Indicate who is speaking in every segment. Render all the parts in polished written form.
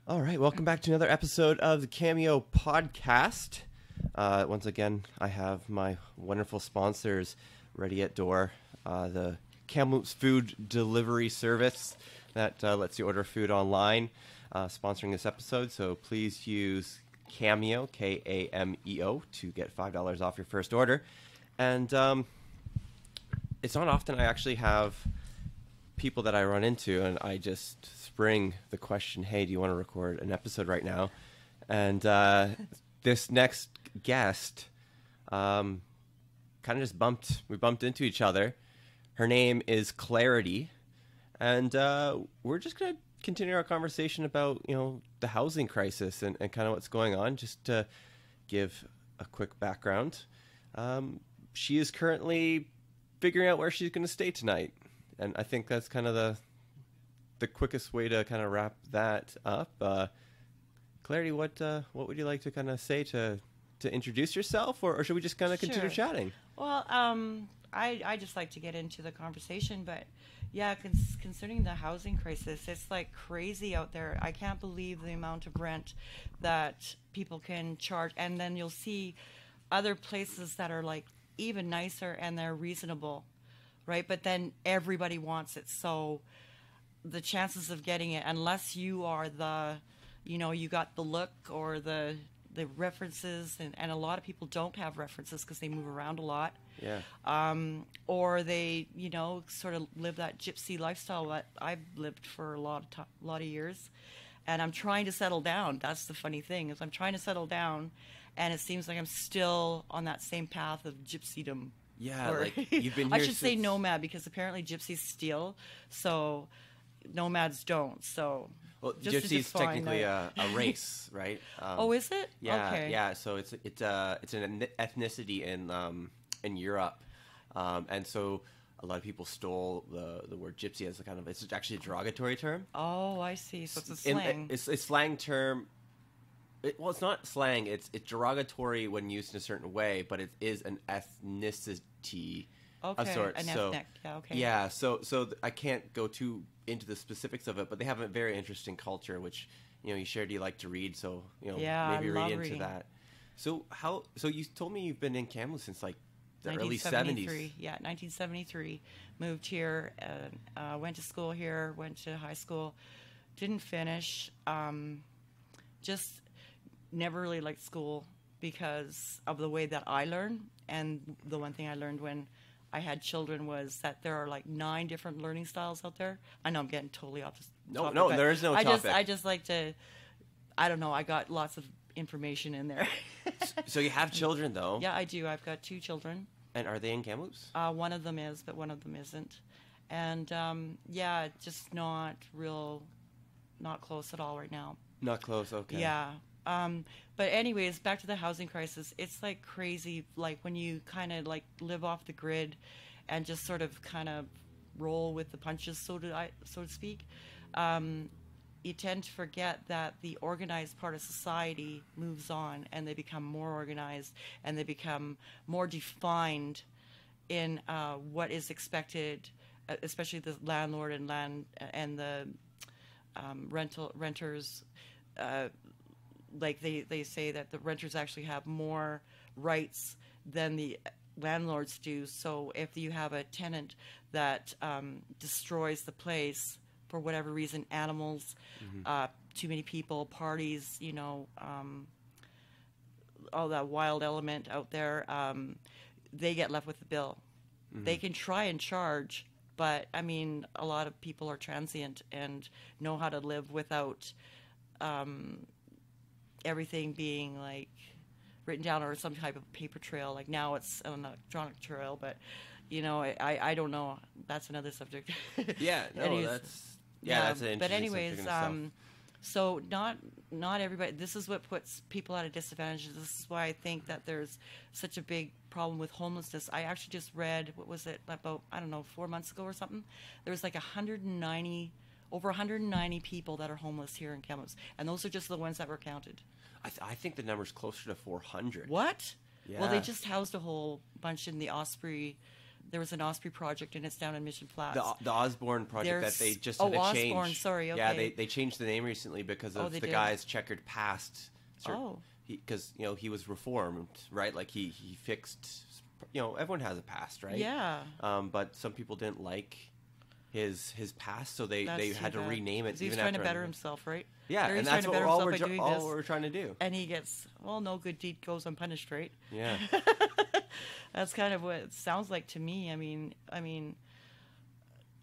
Speaker 1: All right, welcome back to another episode of the Cameo podcast. Once again, I have my wonderful sponsors ready at door. The Kamloops food delivery service that lets you order food online, sponsoring this episode. So please use Cameo, Kameo, to get $5 off your first order. And it's not often I actually have people that I run into, and I just spring the question, hey, do you want to record an episode right now? And this next guest kind of just we bumped into each other. Her name is Clarity, and we're just going to continue our conversation about, the housing crisis and kind of what's going on. Just to give a quick background, she is currently figuring out where she's going to stay tonight. And I think that's kind of the quickest way to kind of wrap that up. Clarity, what would you like to kind of say to introduce yourself, or should we just kind of continue chatting?
Speaker 2: Well, I just like to get into the conversation, but yeah, concerning the housing crisis, it's like crazy out there. I can't believe the amount of rent that people can charge, and then you'll see other places that are like even nicer and they're reasonable. Right, but then everybody wants it, so the chances of getting it, unless you are you got the look or the references, and a lot of people don't have references because they move around a lot.
Speaker 1: Yeah.
Speaker 2: Or they, sort of live that gypsy lifestyle that I've lived for a lot of years, and I'm trying to settle down. That's the funny thing, is I'm trying to settle down, and it seems like I'm still on that same path of gypsydom.
Speaker 1: Yeah, like you've been here.
Speaker 2: I should say nomad, because apparently gypsies steal, so nomads don't. So,
Speaker 1: well, gypsy is technically a race, right?
Speaker 2: Oh, is it?
Speaker 1: Yeah,
Speaker 2: okay.
Speaker 1: Yeah. So it's an ethnicity in Europe, and so a lot of people stole the word gypsy as it's actually a derogatory term.
Speaker 2: Oh, I see. So it's a slang.
Speaker 1: It's a slang term. Well, it's not slang. It's derogatory when used in a certain way, but it is an ethnicity of sorts.
Speaker 2: Ethnic. Yeah, okay.
Speaker 1: Yeah, so I can't go too into the specifics of it, but they have a very interesting culture, which you shared you like to read. So maybe read into reading. That. So you told me you've been in Kamloops since like the early 70s.
Speaker 2: Yeah, 1973. Moved here, went to school here, went to high school, didn't finish. Just never really liked school because of the way that I learn. And the one thing I learned when I had children was that there are like 9 different learning styles out there. I know I'm getting totally off the topic.
Speaker 1: No, there is no topic.
Speaker 2: I just like to, I don't know, I got lots of information in there.
Speaker 1: So you have children, though?
Speaker 2: Yeah, I do. I've got 2 children.
Speaker 1: And are they in Kamloops?
Speaker 2: One of them is, but one of them isn't. And just not close at all right now.
Speaker 1: Not close, okay.
Speaker 2: Yeah. But anyways, back to the housing crisis. It's like crazy, like when you kind of like live off the grid and just sort of kind of roll with the punches, so to speak. You tend to forget that the organized part of society moves on, and they become more organized, and they become more defined in what is expected, especially the landlord and the renters. Like they say that the renters actually have more rights than the landlords do. So if you have a tenant that destroys the place for whatever reason, animals, too many people, parties, all that wild element out there, they get left with the bill. Mm-hmm. They can try and charge, but I mean, a lot of people are transient and know how to live without everything being like written down or some type of paper trail. Like now it's an electronic trail, but I don't know. That's another subject.
Speaker 1: Yeah, no,
Speaker 2: anyways,
Speaker 1: that's an interesting
Speaker 2: but anyways,
Speaker 1: subject
Speaker 2: so not everybody. This is what puts people at a disadvantage. This is why I think that there's such a big problem with homelessness. I actually just read, what was it, about 4 months ago or something. There was like over 190 people that are homeless here in Kamloops, and those are just the ones that were counted.
Speaker 1: I think the number's closer to 400.
Speaker 2: What?
Speaker 1: Yeah.
Speaker 2: Well, they just housed a whole bunch in the Osprey there was an Osprey project, and it's down in Mission Flats.
Speaker 1: The Osborne project that they just had to change.
Speaker 2: Osborne, sorry, okay.
Speaker 1: Yeah, they changed the name recently because of the guy's checkered past. Because he was reformed, right? Like he fixed. Everyone has a past, right?
Speaker 2: Yeah.
Speaker 1: But some people didn't like his past, so they had to rename it.
Speaker 2: He was trying to better himself, right?
Speaker 1: Yeah, and that's all we're trying to do.
Speaker 2: And he gets, no good deed goes unpunished, right?
Speaker 1: Yeah.
Speaker 2: That's kind of what it sounds like to me. I mean,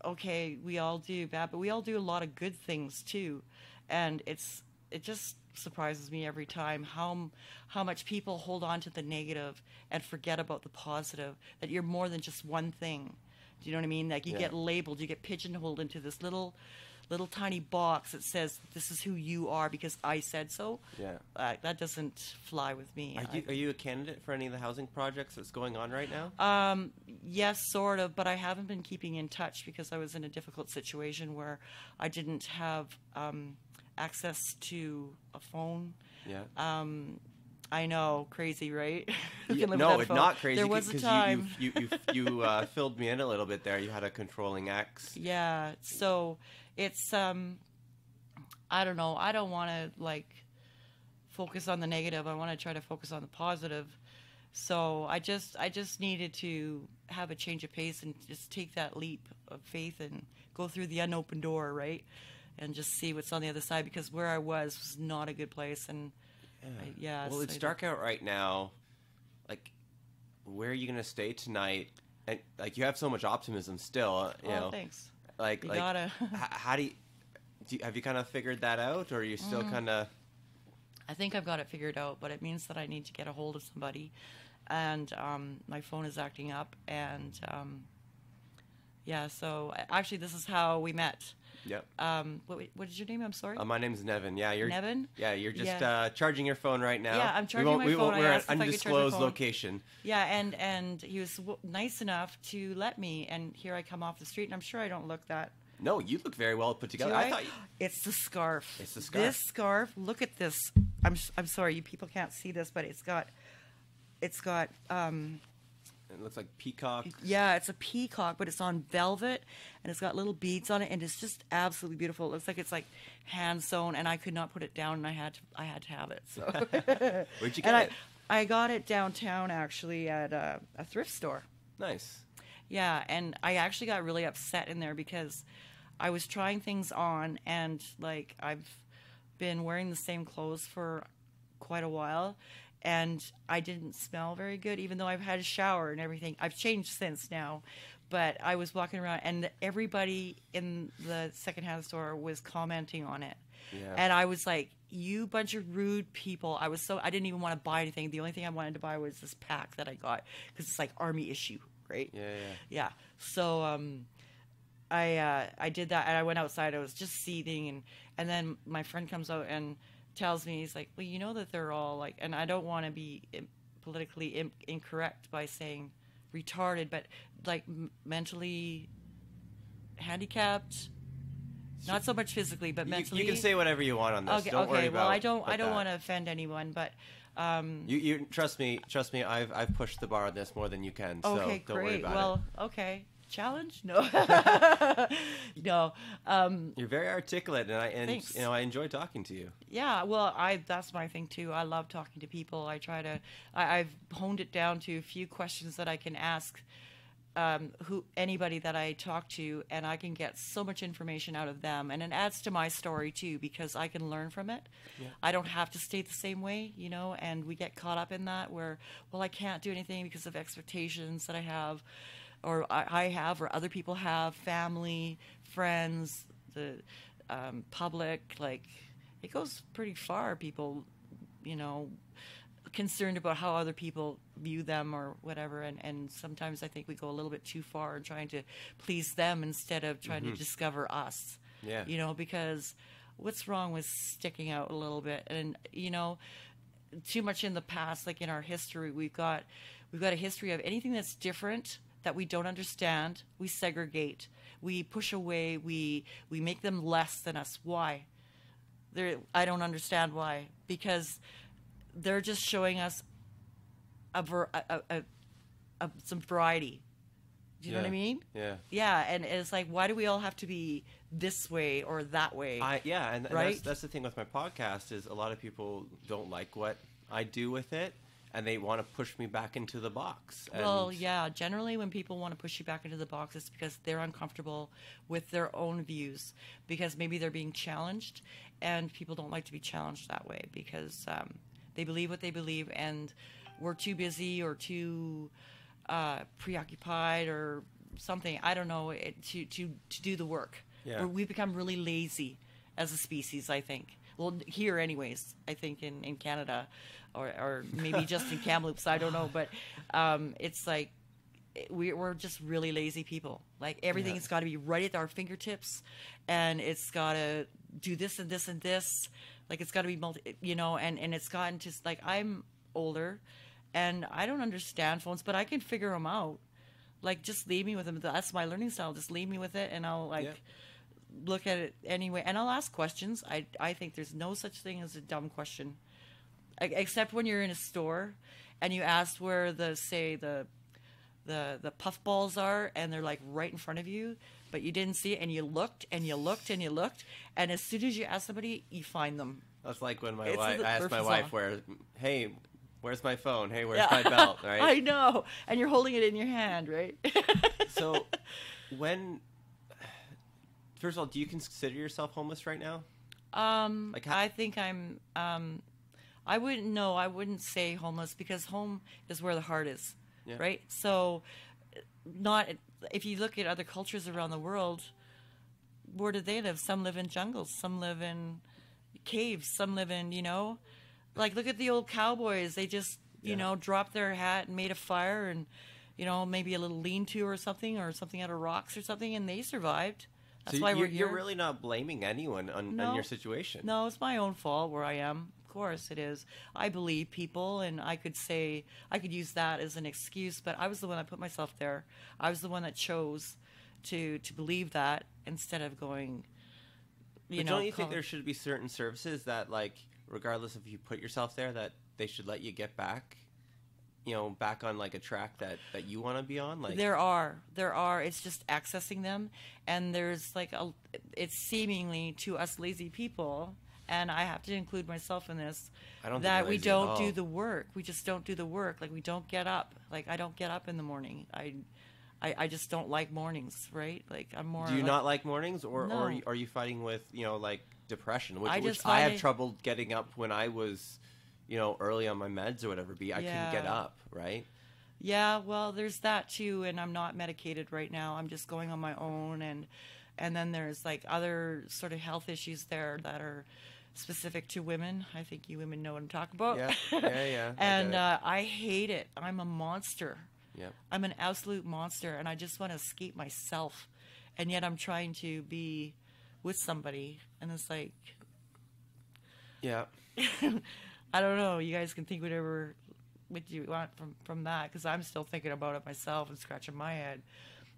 Speaker 2: okay, we all do bad, but we all do a lot of good things too, and it just surprises me every time how much people hold on to the negative and forget about the positive. That you're more than just one thing. Do you know what I mean? Like you get labeled, you get pigeonholed into this little tiny box that says this is who you are because I said so.
Speaker 1: Yeah,
Speaker 2: that doesn't fly with me.
Speaker 1: Are you a candidate for any of the housing projects that's going on right now?
Speaker 2: Yes, sort of, but I haven't been keeping in touch because I was in a difficult situation where I didn't have access to a phone.
Speaker 1: Yeah.
Speaker 2: I know, crazy, right?
Speaker 1: No, it's not crazy.
Speaker 2: There was a time.
Speaker 1: You filled me in a little bit there. You had a controlling ex.
Speaker 2: Yeah, so it's I don't know. I don't want to focus on the negative. I want to try to focus on the positive. So I just needed to have a change of pace and just take that leap of faith and go through the unopened door, right? And just see what's on the other side, because where I was not a good place. And
Speaker 1: well, it's dark out right now. Like, where are you gonna stay tonight? And you have so much optimism still. You know,
Speaker 2: thanks.
Speaker 1: You
Speaker 2: gotta.
Speaker 1: How do you have you kind of figured that out, or are you still kind of?
Speaker 2: I think I've got it figured out, but it means that I need to get a hold of somebody, and my phone is acting up, and So actually, this is how we met.
Speaker 1: Yep.
Speaker 2: What is your name? I'm sorry.
Speaker 1: My name's Nevin. Yeah, you're
Speaker 2: Nevin.
Speaker 1: Yeah, you're just charging your phone right now.
Speaker 2: Yeah, I'm charging my phone.
Speaker 1: We're at an undisclosed location.
Speaker 2: Yeah, and he was nice enough to let me. And here I come off the street, and I'm sure I don't look that.
Speaker 1: No, you look very well put together.
Speaker 2: I thought it's the scarf.
Speaker 1: It's the scarf.
Speaker 2: This scarf. Look at this. I'm sorry, you people can't see this, but it's got.
Speaker 1: It looks like peacock.
Speaker 2: Yeah, it's a peacock, but it's on velvet, and it's got little beads on it, and it's just absolutely beautiful. It looks like it's hand sewn, and I could not put it down, and I had to have it. So
Speaker 1: where'd you get it?
Speaker 2: I got it downtown, actually, at a thrift store.
Speaker 1: Nice.
Speaker 2: Yeah, and I actually got really upset in there because I was trying things on, and I've been wearing the same clothes for quite a while. And I didn't smell very good, even though I've had a shower and everything. I've changed since now. But I was walking around, and everybody in the secondhand store was commenting on it.
Speaker 1: Yeah.
Speaker 2: And I was like, you bunch of rude people. I didn't even want to buy anything. The only thing I wanted to buy was this pack that I got, because it's Army issue, right? Yeah. So I did that, and I went outside. I was just seething, and then my friend comes out and tells me, he's like, well, you know that they're all and I don't want to be politically incorrect by saying retarded, but mentally handicapped, not so much physically, but mentally.
Speaker 1: You can say whatever you want on this.
Speaker 2: Okay,
Speaker 1: don't worry about.
Speaker 2: Well, I don't want to offend anyone, but
Speaker 1: you trust me. I've pushed the bar on this more than you can. So
Speaker 2: okay,
Speaker 1: don't
Speaker 2: great.
Speaker 1: worry about
Speaker 2: well, okay. Challenge? No. No.
Speaker 1: You're very articulate, and
Speaker 2: Thanks.
Speaker 1: I enjoy talking to you.
Speaker 2: Yeah, well, that's my thing too. I love talking to people. I've honed it down to a few questions that I can ask anybody that I talk to, and I can get so much information out of them, and it adds to my story too, because I can learn from it. Yeah. I don't have to stay the same way, and we get caught up in that where, well, I can't do anything because of expectations that I have, or I have, or other people have, family, friends, the public. It goes pretty far. People, concerned about how other people view them or whatever, and sometimes I think we go a little bit too far in trying to please them instead of trying to discover us.
Speaker 1: Yeah.
Speaker 2: Because what's wrong with sticking out a little bit? And too much in the past, in our history, we've got a history of anything that's different, that we don't understand, we segregate, we push away, we make them less than us. Why? I don't understand why. Because they're just showing us some variety. Do you know what I mean?
Speaker 1: Yeah.
Speaker 2: Yeah, and it's like, why do we all have to be this way or that way?
Speaker 1: And
Speaker 2: right?
Speaker 1: that's the thing with my podcast is a lot of people don't like what I do with it, and they want to push me back into the box.
Speaker 2: Well, yeah, generally when people want to push you back into the box, it's because they're uncomfortable with their own views, because maybe they're being challenged, and people don't like to be challenged that way because they believe what they believe, and we're too busy or too preoccupied or something, I don't know, to do the work.
Speaker 1: Yeah.
Speaker 2: We've become really lazy as a species, I think. Well, here anyways, I think in Canada, or maybe just in Kamloops, I don't know, but it's like we're just really lazy people. Like everything's got to be right at our fingertips, and it's got to do this and this and this. Like it's got to be and it's gotten to, like, I'm older and I don't understand phones, but I can figure them out. Like, just leave me with them. That's my learning style. Just leave me with it, and I'll look at it anyway, and I'll ask questions. I think there's no such thing as a dumb question, except when you're in a store and you ask where the puffballs are, and they're like right in front of you, but you didn't see it, and you looked and you looked and you looked, and as soon as you ask somebody, you find them.
Speaker 1: That's like when I asked my wife, hey, where's my phone? Hey, where's
Speaker 2: Yeah.
Speaker 1: my belt? Right?
Speaker 2: I know, and you're holding it in your hand, right?
Speaker 1: So, first of all, do you consider yourself homeless right now?
Speaker 2: I think I'm. I wouldn't say homeless, because home is where the heart is, right? So, if you look at other cultures around the world, where do they live? Some live in jungles, some live in caves, some live in, like, look at the old cowboys. They just dropped their hat and made a fire, and maybe a little lean-to or something out of rocks or something, and they survived. That's why we're here.
Speaker 1: You're really not blaming anyone on your situation.
Speaker 2: No, it's my own fault where I am. Of course it is. I believe people, and I could use that as an excuse, but I was the one that put myself there. I was the one that chose to believe that, instead of going,
Speaker 1: don't you think there should be certain services that, like, regardless if you put yourself there, that they should let you get back? Back on, like, a track that you want to be on? Like,
Speaker 2: there are. It's just accessing them, and there's like it's seemingly, to us lazy people, and I have to include myself in this, that we don't do the work. We just don't do the work. Like, we don't get up. Like, I don't get up in the morning. I just don't like mornings, right? Like, I'm more.
Speaker 1: Do you not like mornings, or are you fighting with like depression, which I have trouble getting up when I was early on my meds or whatever. I couldn't get up, right?
Speaker 2: Yeah, well, there's that too, and I'm not medicated right now. I'm just going on my own, and then there's like other sort of health issues there that are specific to women. I think you women know what I'm talking about.
Speaker 1: Yeah.
Speaker 2: And I hate it. I'm a monster.
Speaker 1: Yeah.
Speaker 2: I'm an absolute monster, and I just want to escape myself, and yet I'm trying to be with somebody, and it's like,
Speaker 1: yeah.
Speaker 2: I don't know. You guys can think whatever you want from that, because I'm still thinking about it myself and scratching my head.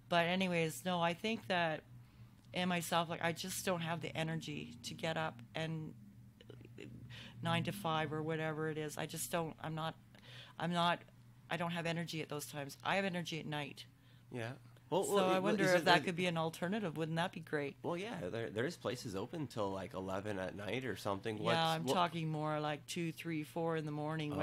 Speaker 2: But anyways, no, I think that in myself, like, I just don't have the energy to get up and 9 to 5 or whatever it is. I just don't. I don't have energy at those times. I have energy at night.
Speaker 1: Yeah.
Speaker 2: So I wonder if that could be an alternative. Wouldn't that be great?
Speaker 1: Well, yeah, there's places open till like 11 at night or something.
Speaker 2: Yeah, I'm talking more like 2, 3, 4 in the morning,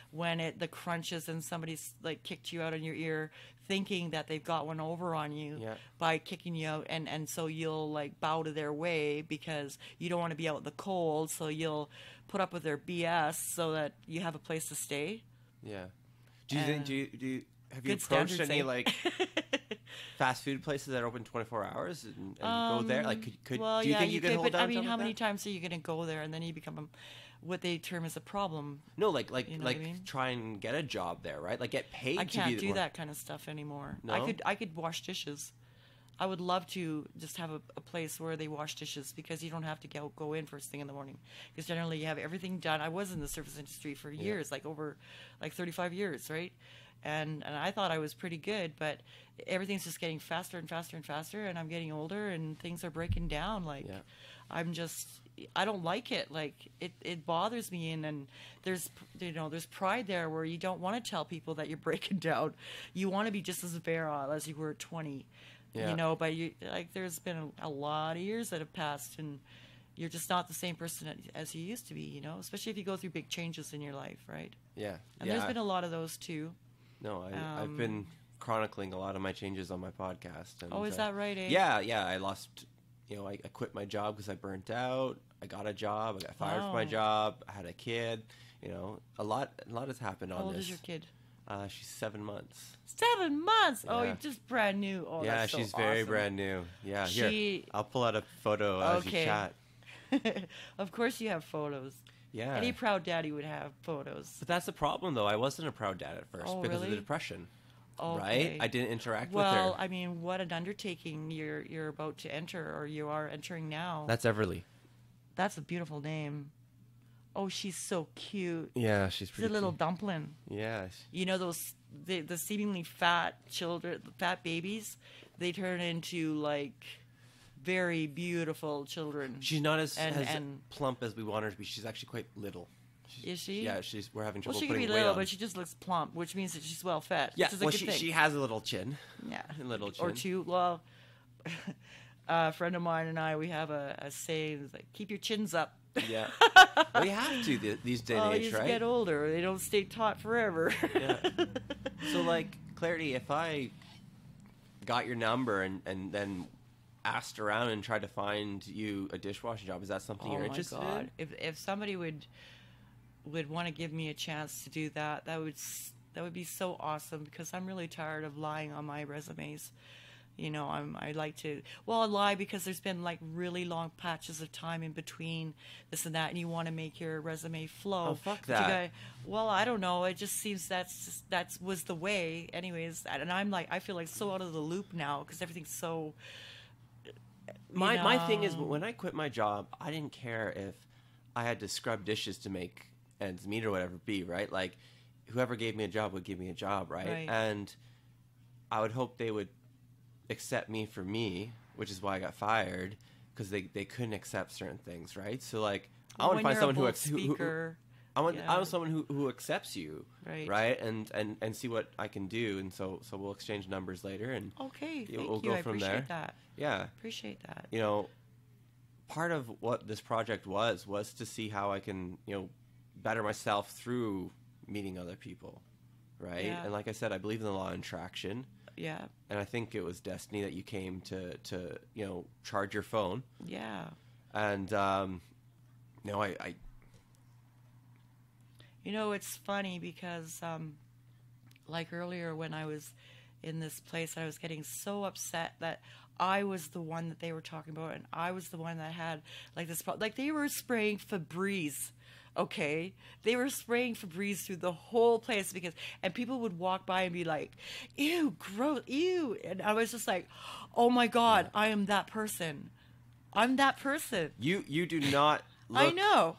Speaker 2: when the crunches and somebody's like kicked you out on your ear, thinking that they've got one over on you by kicking you out, and so you'll like bow to their way because you don't want to be out in the cold, so you'll put up with their BS so that you have a place to stay.
Speaker 1: Yeah. Have you approached any like fast food places that are open 24 hours and go there? Like, do you think you could hold down?
Speaker 2: I mean, how many times are you going to go there and then you become what they term as a problem?
Speaker 1: No, like try and get a job there, right? Like, get paid.
Speaker 2: I can't do that kind of stuff anymore.
Speaker 1: No?
Speaker 2: I could wash dishes. I would love to just have a place where they wash dishes, because you don't have to go in first thing in the morning, because generally you have everything done. I was in the service industry for years, like over 35 years, right? And I thought I was pretty good, but everything's just getting faster and faster and faster, and I'm getting older, and things are breaking down. Like, I'm just, I don't like it. Like it bothers me, and then there's pride there where you don't want to tell people that you're breaking down. You want to be just as virile as you were at 20,
Speaker 1: Yeah.
Speaker 2: But there's been a lot of years that have passed, and you're just not the same person as you used to be. Especially if you go through big changes in your life, right?
Speaker 1: Yeah.
Speaker 2: And there's been a lot of those too.
Speaker 1: No, I've been chronicling a lot of my changes on my podcast. And,
Speaker 2: Oh, is that right, eh?
Speaker 1: Yeah. I lost. I quit my job because I burnt out. I got a job. I got fired from my job. I had a kid. A lot has happened on this.
Speaker 2: How old is your kid?
Speaker 1: She's 7 months.
Speaker 2: 7 months.
Speaker 1: Yeah.
Speaker 2: Oh, you're just brand new. Oh,
Speaker 1: yeah,
Speaker 2: that's so
Speaker 1: she's very
Speaker 2: awesome.
Speaker 1: brand new. Yeah, here, I'll pull out a photo as you chat.
Speaker 2: Of course you have photos.
Speaker 1: Yeah.
Speaker 2: Any proud daddy would have photos.
Speaker 1: But that's the problem, though. I wasn't a proud dad at first because of the depression.
Speaker 2: Okay.
Speaker 1: Right? I didn't interact with her.
Speaker 2: Well, I mean, what an undertaking you're about to enter, or you are entering now.
Speaker 1: That's Everly.
Speaker 2: That's a beautiful name. Oh, she's so cute.
Speaker 1: Yeah, she's pretty
Speaker 2: She's a little
Speaker 1: cute.
Speaker 2: dumpling.
Speaker 1: Yeah.
Speaker 2: Those the seemingly fat babies, they turn into like very beautiful children.
Speaker 1: She's not as
Speaker 2: and
Speaker 1: plump as we want her to be. She's actually quite little.
Speaker 2: Is she?
Speaker 1: Yeah, we're having trouble
Speaker 2: Well, she
Speaker 1: putting
Speaker 2: can be
Speaker 1: weight
Speaker 2: little,
Speaker 1: on.
Speaker 2: but she just looks plump, which means that she's well fed.
Speaker 1: Yeah,
Speaker 2: which is a
Speaker 1: well,
Speaker 2: good thing.
Speaker 1: she has a little chin.
Speaker 2: Yeah,
Speaker 1: A little chin.
Speaker 2: or two. Well, a friend of mine and I, we have a saying like, "Keep your chins up."
Speaker 1: Yeah. We have to these days and age,
Speaker 2: you
Speaker 1: right?
Speaker 2: get older. They don't stay taut forever.
Speaker 1: Yeah. So, like, Clarity, if I got your number and then asked around and tried to find you a dishwashing job, is that something you're interested in?
Speaker 2: If somebody would want to give me a chance to do that, that would be so awesome, because I'm really tired of lying on my resumes. I like to, I lie because there's been like really long patches of time in between this and that, and you want to make your resume flow.
Speaker 1: Oh, fuck that.
Speaker 2: I don't know. It just seems that was the way, anyways. And I'm like, I feel like so out of the loop now because everything's so.
Speaker 1: My thing is, when I quit my job, I didn't care if I had to scrub dishes to make ends meet or whatever be, right? Like, whoever gave me a job would give me a job, right? And I would hope they would accept me for me, which is why I got fired, because they couldn't accept certain things, right? So, like, I want to find someone I want someone who accepts you, right? And see what I can do, and so we'll exchange numbers later, and
Speaker 2: okay,
Speaker 1: we'll go from there.
Speaker 2: I appreciate that.
Speaker 1: Yeah,
Speaker 2: appreciate that.
Speaker 1: Part of what this project was to see how I can better myself through meeting other people, right?
Speaker 2: Yeah.
Speaker 1: And like I said, I believe in the law of attraction.
Speaker 2: Yeah.
Speaker 1: And I think it was destiny that you came to charge your phone.
Speaker 2: Yeah.
Speaker 1: And I
Speaker 2: it's funny because like earlier when I was in this place, I was getting so upset that I was the one that they were talking about, and I was the one that had like this like they were spraying Febreze. Okay, they were spraying Febreze through the whole place and people would walk by and be like, "Ew, gross, ew," and I was just like, "Oh my God, I am that person. I'm that person."
Speaker 1: You do not. Look,
Speaker 2: I know.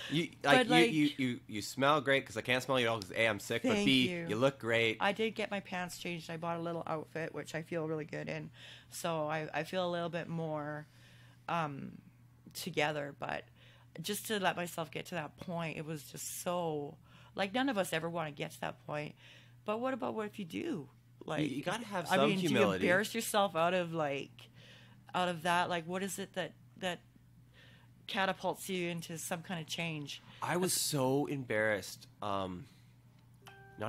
Speaker 1: You smell great, because I can't smell you at all because A, I'm sick, but B, you look great.
Speaker 2: I did get my pants changed. I bought a little outfit, which I feel really good in, so I feel a little bit more together, but just to let myself get to that point, it was just so, like, none of us ever want to get to that point. But what if you do? Like,
Speaker 1: you gotta have some humility.
Speaker 2: Do you embarrass yourself out of that? Like, what is it that catapults you into some kind of change?
Speaker 1: I was so embarrassed, not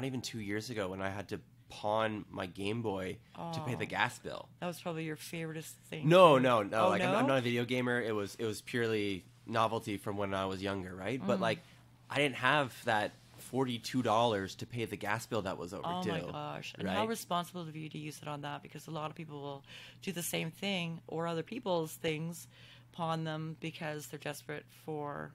Speaker 1: even 2 years ago, when I had to pawn my Game Boy to pay the gas bill. That
Speaker 2: was probably your favoriteest thing.
Speaker 1: No.
Speaker 2: Oh,
Speaker 1: like,
Speaker 2: no?
Speaker 1: I'm not a video gamer. It was purely novelty from when I was younger, right? But like, I didn't have that $42 to pay the gas bill that was overdue.
Speaker 2: Oh my gosh. And how responsible of you to use it on that, because a lot of people will do the same thing, or other people's things, pawn them because they're desperate for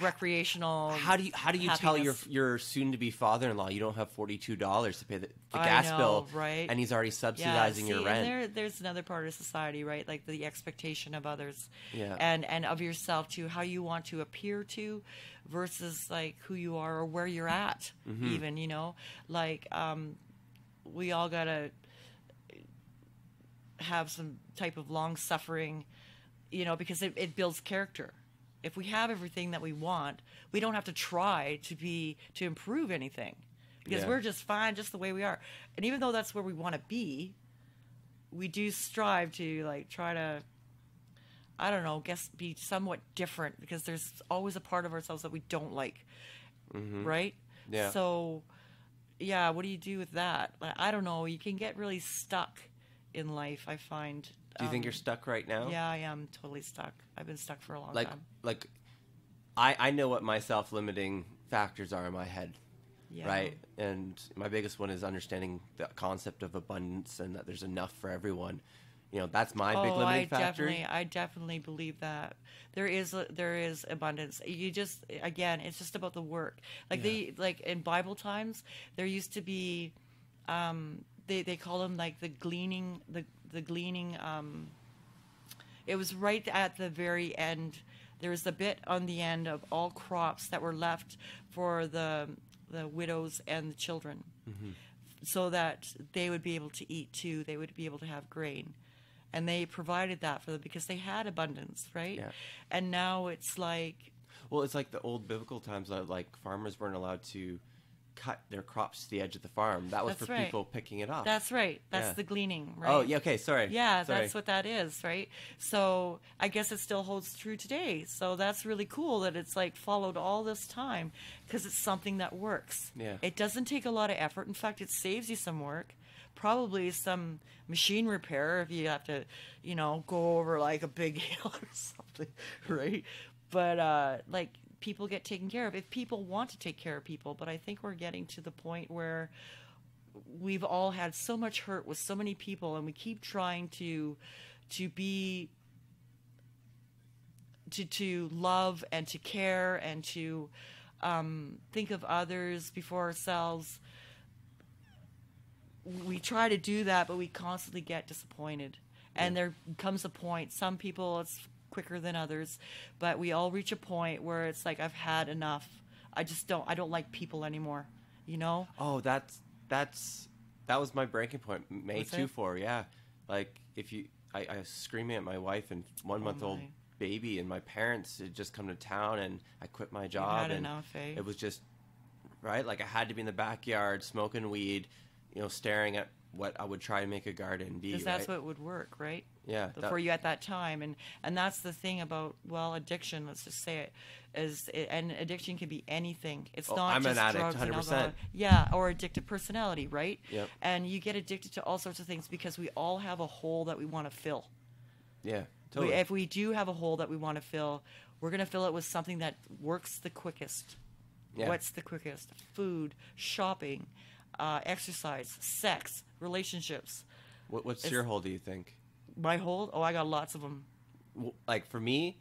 Speaker 2: recreational.
Speaker 1: How do you
Speaker 2: happiness.
Speaker 1: tell your soon-to-be father-in-law you don't have $42 to pay the gas bill,
Speaker 2: right?
Speaker 1: And he's already subsidizing your rent?
Speaker 2: And there's another part of society, right? Like the expectation of others,
Speaker 1: yeah,
Speaker 2: and of yourself too, how you want to appear to, versus like who you are or where you're at, even like we all gotta have some type of long-suffering you know, because it builds character. If we have everything that we want, we don't have to try to improve anything, because
Speaker 1: Yeah.
Speaker 2: we're just fine just the way we are. And even though that's where we want to be, we do strive to like try to, I don't know, guess be somewhat different, because there's always a part of ourselves that we don't like, right?
Speaker 1: Yeah.
Speaker 2: So, yeah, what do you do with that? Like, I don't know. You can get really stuck in life, I find.
Speaker 1: Do you think you're stuck right now?
Speaker 2: Yeah, I am totally stuck. I've been stuck for a long time.
Speaker 1: Like, I know what my self-limiting factors are in my head,
Speaker 2: Yeah.
Speaker 1: right? And my biggest one is understanding the concept of abundance and that there's enough for everyone. You know, that's my big limiting factor.
Speaker 2: I definitely believe that there is abundance. You just, again, it's just about the work. Like like in Bible times, there used to be, they call them like the gleaning. It was right at the very end. There was the bit on the end of all crops that were left for the widows and the children, so that they would be able to eat too. They would be able to have grain. And they provided that for them because they had abundance, right?
Speaker 1: Yeah.
Speaker 2: And now it's like...
Speaker 1: Well, it's like the old biblical times, like farmers weren't allowed to cut their crops to the edge of the farm. That was
Speaker 2: That's
Speaker 1: for
Speaker 2: right.
Speaker 1: people picking it up.
Speaker 2: That's right. That's
Speaker 1: Yeah.
Speaker 2: the gleaning, right?
Speaker 1: Oh, yeah, okay, sorry.
Speaker 2: Yeah,
Speaker 1: Sorry.
Speaker 2: that's what that is, right? So I guess it still holds true today. So that's really cool that it's like followed all this time, because it's something that works.
Speaker 1: Yeah.
Speaker 2: It doesn't take a lot of effort. In fact, it saves you some work. Probably some machine repair if you have to, you know, go over like a big hill or something, right? But like people get taken care of if people want to take care of people. But I think we're getting to the point where we've all had so much hurt with so many people, and we keep trying to love and to care and to think of others before ourselves. We try to do that, but we constantly get disappointed. And there comes a point, some people it's quicker than others, but we all reach a point where it's like, I've had enough. I don't like people anymore, you know?
Speaker 1: Oh, that was my breaking point. May
Speaker 2: Was it?
Speaker 1: 24, yeah. Like I was screaming at my wife and 1 month old
Speaker 2: my.
Speaker 1: baby, and my parents had just come to town, and I quit my job.
Speaker 2: had
Speaker 1: and
Speaker 2: enough, eh?
Speaker 1: It was just right. Like I had to be in the backyard smoking weed, you know, staring at what I would try to make a garden be.
Speaker 2: Because that's
Speaker 1: right?
Speaker 2: what would work, right?
Speaker 1: Yeah.
Speaker 2: For you at that time. And that's the thing about, well, addiction, let's just say it, and addiction can be anything. It's not
Speaker 1: I'm
Speaker 2: just
Speaker 1: an addict,
Speaker 2: drugs and
Speaker 1: 100%.
Speaker 2: alcohol. Yeah, or addictive personality, right?
Speaker 1: Yep.
Speaker 2: And you get addicted to all sorts of things because we all have a hole that we want to fill.
Speaker 1: Yeah. Totally.
Speaker 2: If we do have a hole that we want to fill, we're going to fill it with something that works the quickest.
Speaker 1: Yeah.
Speaker 2: What's the quickest? Food, shopping, exercise, sex, relationships.
Speaker 1: What's your hole, do you think?
Speaker 2: My hole? Oh, I got lots of them.
Speaker 1: Like for me,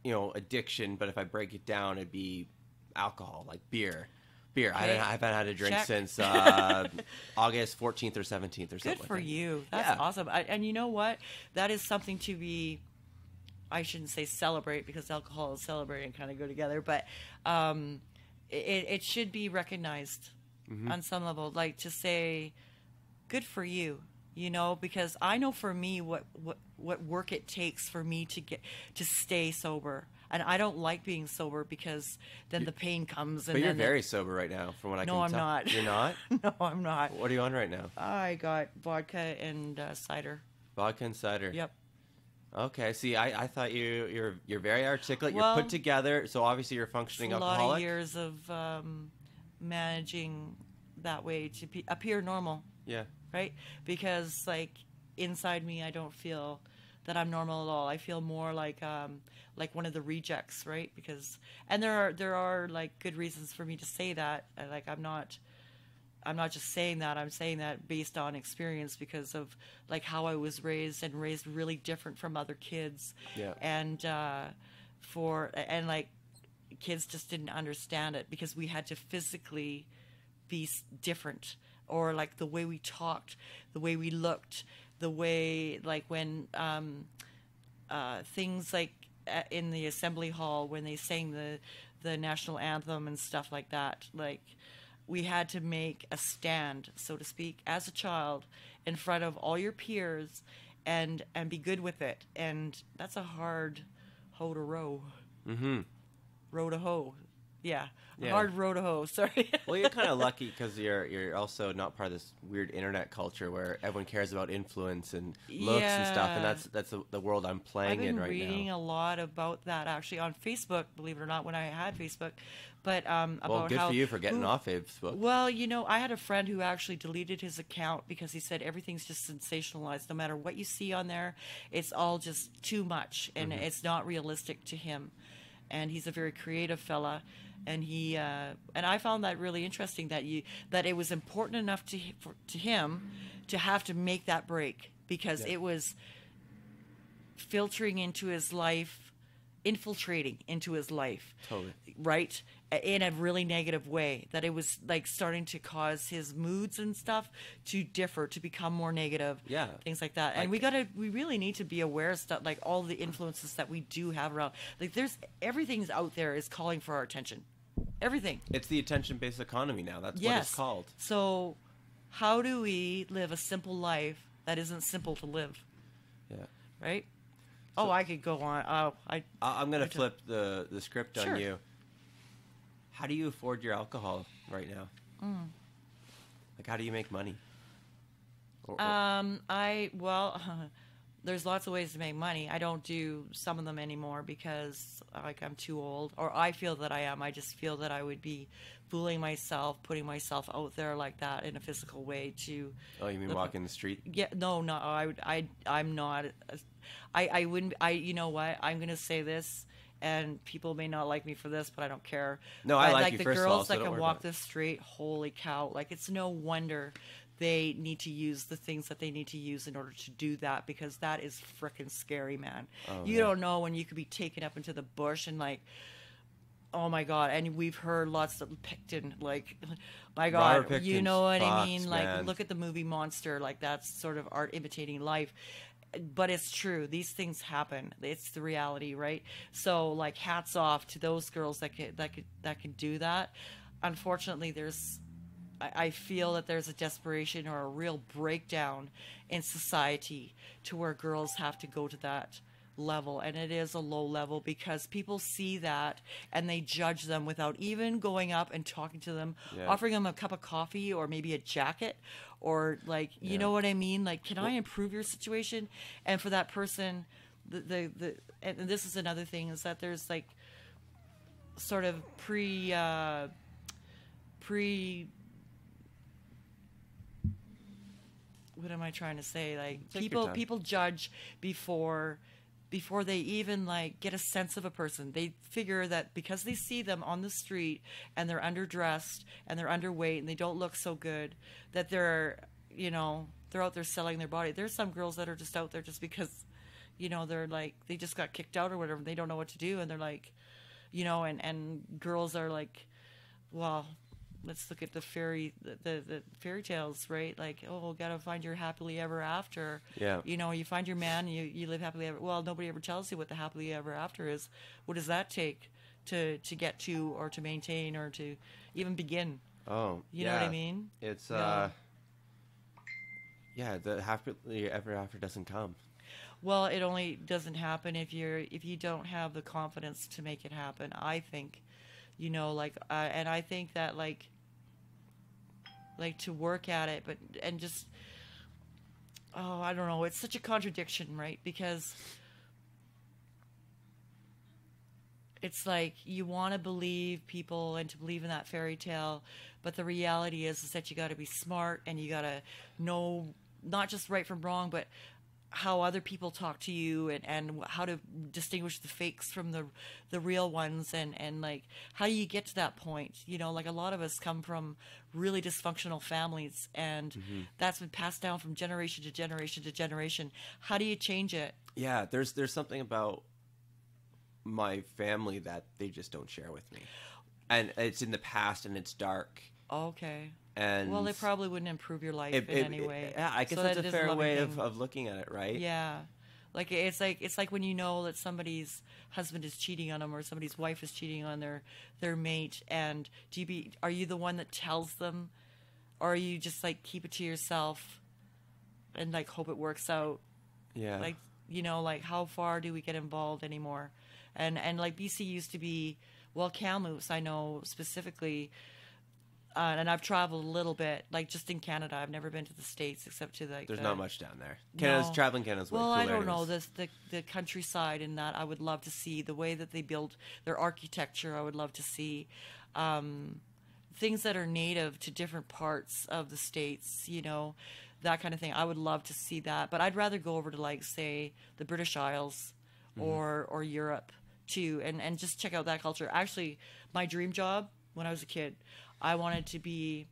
Speaker 1: you know, addiction, but if I break it down, it'd be alcohol, like beer. I
Speaker 2: Okay.
Speaker 1: haven't had a drink
Speaker 2: Check.
Speaker 1: since August 14th or 17th or something.
Speaker 2: Good for
Speaker 1: like that.
Speaker 2: you. That's
Speaker 1: Yeah.
Speaker 2: awesome. And you know what? That is something to be, I shouldn't say celebrate, because alcohol and celebrating kind of go together, but it should be recognized on some level. Like to say, good for you, you know, because I know for me what work it takes for me to stay sober. And I don't like being sober because then the pain comes. And
Speaker 1: But you're
Speaker 2: then
Speaker 1: very sober right now, from what I can
Speaker 2: No,
Speaker 1: tell.
Speaker 2: I'm not.
Speaker 1: You're not?
Speaker 2: No, I'm not.
Speaker 1: What are you on right now?
Speaker 2: I got vodka and cider.
Speaker 1: Vodka and cider.
Speaker 2: Yep.
Speaker 1: Okay. See, I thought you're very articulate.
Speaker 2: Well,
Speaker 1: you're put together. So obviously you're a functioning
Speaker 2: A lot
Speaker 1: alcoholic.
Speaker 2: of years of managing that way to appear normal,
Speaker 1: Yeah.
Speaker 2: right? Because like inside me, I don't feel that I'm normal at all. I feel more like one of the rejects, right? Because and there are like good reasons for me to say that. Like I'm not just saying that. I'm saying that based on experience because of like how I was raised and raised really different from other kids.
Speaker 1: Yeah.
Speaker 2: And like kids just didn't understand it because we had to physically be different, or like the way we talked, the way we looked, the way like when things like in the assembly hall when they sang the national anthem and stuff like that, like we had to make a stand, so to speak, as a child in front of all your peers and be good with it. And that's a hard hoe to row.
Speaker 1: Mm-hmm.
Speaker 2: Row to hoe. Yeah.
Speaker 1: Yeah.
Speaker 2: Hard row to hoe. Sorry.
Speaker 1: Well, you're kind of lucky because you're also not part of this weird internet culture where everyone cares about influence and looks and stuff, and that's the world I'm playing in right now.
Speaker 2: I've been reading a lot about that actually on Facebook, believe it or not, when I had Facebook. But about
Speaker 1: well, good
Speaker 2: how,
Speaker 1: for you for getting off Facebook.
Speaker 2: Well, you know, I had a friend who actually deleted his account because he said everything's just sensationalized. No matter what you see on there, it's all just too much, and it's not realistic to him. And he's a very creative fella, and he and I found that really interesting that it was important enough to him to have to make that break because it was filtering into his life, infiltrating into his life.
Speaker 1: Totally.
Speaker 2: Right? In a really negative way, that it was like starting to cause his moods and stuff to differ, to become more negative.
Speaker 1: Yeah.
Speaker 2: Things like that. And we really need to be aware of stuff, like all the influences that we do have around. Like everything's out there is calling for our attention. Everything.
Speaker 1: It's the attention-based economy now. That's what it's called.
Speaker 2: So how do we live a simple life that isn't simple to live?
Speaker 1: Yeah.
Speaker 2: Right? So, I could go on.
Speaker 1: I'm going to flip the script on
Speaker 2: Sure.
Speaker 1: you. How do you afford your alcohol right now? Like, how do you make money?
Speaker 2: There's lots of ways to make money. I don't do some of them anymore because I'm too old, or I feel that I am. I just feel that I would be fooling myself, putting myself out there like that in a physical way to.
Speaker 1: Oh, you mean walking the street?
Speaker 2: Yeah, no. I'm not. I wouldn't. You know what? I'm gonna say this. And people may not like me for this, but I don't care.
Speaker 1: No, I like
Speaker 2: like
Speaker 1: you
Speaker 2: the
Speaker 1: first of
Speaker 2: girls
Speaker 1: all, so
Speaker 2: that
Speaker 1: don't
Speaker 2: can
Speaker 1: worry
Speaker 2: walk
Speaker 1: about it.
Speaker 2: this straight. Holy cow! Like it's no wonder they need to use the things that they need to use in order to do that, because that is frickin' scary, man. You don't know when you could be taken up into the bush and like, oh my god! And we've heard lots of Picton, like, my god,
Speaker 1: Robert
Speaker 2: you
Speaker 1: Picton's
Speaker 2: know what I
Speaker 1: Fox,
Speaker 2: mean? Like,
Speaker 1: man.
Speaker 2: look at the movie Monster. Like that's sort of art imitating life. But it's true. These things happen. It's the reality, right? So, like, hats off to those girls that can do that. Unfortunately, I feel that there's a desperation or a real breakdown in society to where girls have to go to that level, and it is a low level because people see that and they judge them without even going up and talking to them, offering them a cup of coffee or maybe a jacket, or like, you know what I mean? Like, can I improve your situation? And for that person, and this is another thing, is that there's like sort of what am I trying to say? Like, people judge before they even like get a sense of a person. They figure that because they see them on the street and they're underdressed and they're underweight and they don't look so good, that they're out there selling their body. There's some girls that are just out there just because, they're like, they just got kicked out or whatever, and they don't know what to do, and they're like, and girls are like, well, let's look at the fairy tales, right? Like, oh, gotta find your happily ever after.
Speaker 1: Yeah.
Speaker 2: You find your man, you live happily ever. Well, nobody ever tells you what the happily ever after is. What does that take to get to, or to maintain, or to even begin?
Speaker 1: Oh,
Speaker 2: you know what I mean?
Speaker 1: It's the happily ever after doesn't come.
Speaker 2: Well, it only doesn't happen if you don't have the confidence to make it happen, I think. And I think that like to work at it, and just, I don't know, it's such a contradiction, right? Because it's like you want to believe people and to believe in that fairy tale, but the reality is that you got to be smart, and you got to know not just right from wrong, but how other people talk to you, and how to distinguish the fakes from the real ones, and like, how do you get to that point? Like, a lot of us come from really dysfunctional families, and that's been passed down from generation to generation to generation. How do you change it?
Speaker 1: Yeah, there's something about my family that they just don't share with me, and it's in the past, and it's dark.
Speaker 2: Okay.
Speaker 1: And
Speaker 2: well, they probably wouldn't improve your life in any way.
Speaker 1: Yeah, I guess
Speaker 2: so
Speaker 1: that's a fair way
Speaker 2: thing.
Speaker 1: of looking at it, right?
Speaker 2: Yeah, like it's like when you know that somebody's husband is cheating on them, or somebody's wife is cheating on their mate, and are you the one that tells them, or are you just like keep it to yourself and like hope it works out?
Speaker 1: Yeah.
Speaker 2: Like, like how far do we get involved anymore? And like BC used to be, well, Kamloops, I know specifically, and I've traveled a little bit, like just in Canada. I've never been to the States except to like
Speaker 1: There's
Speaker 2: the,
Speaker 1: not much down there.
Speaker 2: no.
Speaker 1: Canada's way
Speaker 2: Well,
Speaker 1: cooler
Speaker 2: I don't know
Speaker 1: anyways.
Speaker 2: the countryside in that. I would love to see the way that they build their architecture. I would love to see things that are native to different parts of the States. That kind of thing. I would love to see that, but I'd rather go over to like say the British Isles or Europe too, and just check out that culture. Actually, my dream job when I was a kid, I wanted to be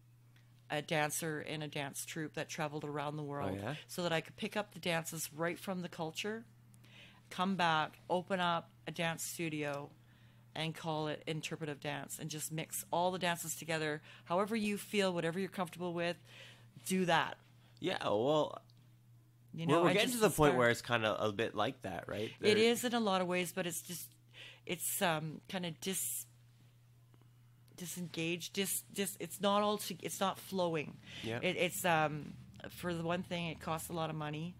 Speaker 2: a dancer in a dance troupe that traveled around the world,
Speaker 1: yeah?
Speaker 2: so that I could pick up the dances right from the culture, come back, open up a dance studio, and call it interpretive dance, and just mix all the dances together. However you feel, whatever you're comfortable with, do that.
Speaker 1: Yeah, well, we're
Speaker 2: and
Speaker 1: getting
Speaker 2: just
Speaker 1: to the point
Speaker 2: start.
Speaker 1: where it's kind of a bit like that, right?
Speaker 2: It is in a lot of ways, but it's kind of disengaged. It's not it's not flowing.
Speaker 1: Yeah.
Speaker 2: It's for the one thing, it costs a lot of money.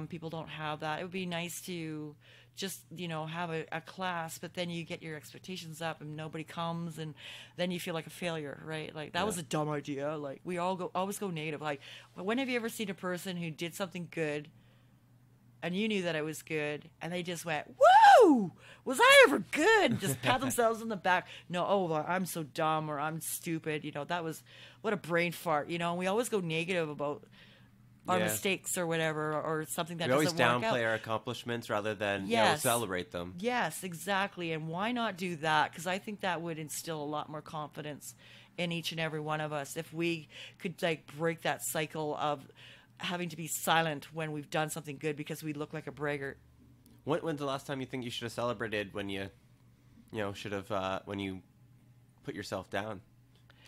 Speaker 2: People don't have that. It would be nice to just have a class, but then you get your expectations up and nobody comes, and then you feel like a failure, right? Like that was a dumb idea. Like we always go negative. Like, when have you ever seen a person who did something good and you knew that it was good and they just went, woo, was I ever good? Just pat themselves on the back. No, well, I'm so dumb, or I'm stupid. That was, what a brain fart. And we always go negative about our mistakes or whatever, or something that
Speaker 1: we always
Speaker 2: doesn't work out.
Speaker 1: downplay our accomplishments rather than
Speaker 2: Yes.
Speaker 1: celebrate them.
Speaker 2: Yes, exactly. And why not do that? Because I think that would instill a lot more confidence in each and every one of us if we could like break that cycle of having to be silent when we've done something good because we look like a braggart.
Speaker 1: When's the last time you think you should have celebrated when you when you put yourself down?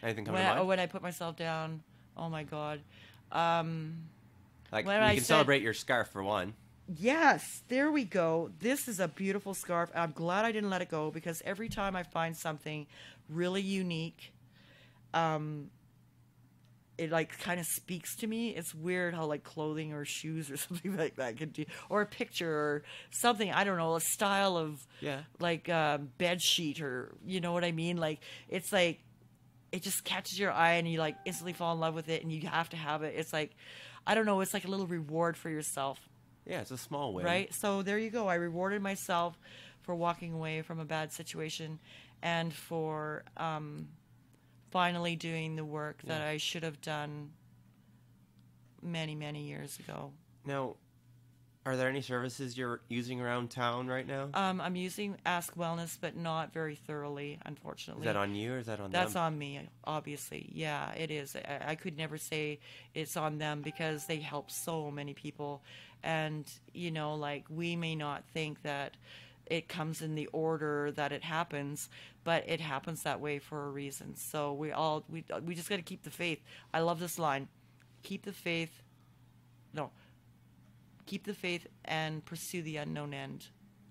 Speaker 1: Anything come to mind?
Speaker 2: When I put myself down, oh my God.
Speaker 1: Like,
Speaker 2: when
Speaker 1: you
Speaker 2: I
Speaker 1: can
Speaker 2: said-
Speaker 1: celebrate your scarf for one.
Speaker 2: Yes, there we go. This is a beautiful scarf. I'm glad I didn't let it go, because every time I find something really unique, it like kind of speaks to me. It's weird how like clothing or shoes or something like that could do, or a picture or something. I don't know, a style of like bed sheet, or you know what I mean. Like it's like it just catches your eye and you like instantly fall in love with it, and you have to have it. It's like, I don't know, it's like a little reward for yourself.
Speaker 1: Yeah, it's a small win.
Speaker 2: Right? So there you go. I rewarded myself for walking away from a bad situation, and for finally doing the work that I should have done many, many years ago.
Speaker 1: Now, are there any services you're using around town right now?
Speaker 2: I'm using Ask Wellness, but not very thoroughly, unfortunately.
Speaker 1: Is that on you or is that on them?
Speaker 2: That's on me, obviously. Yeah, it is. I could never say it's on them, because they help so many people. And, like, we may not think that it comes in the order that it happens, but it happens that way for a reason. So we just got to keep the faith. I love this line. Keep the faith and pursue the unknown end.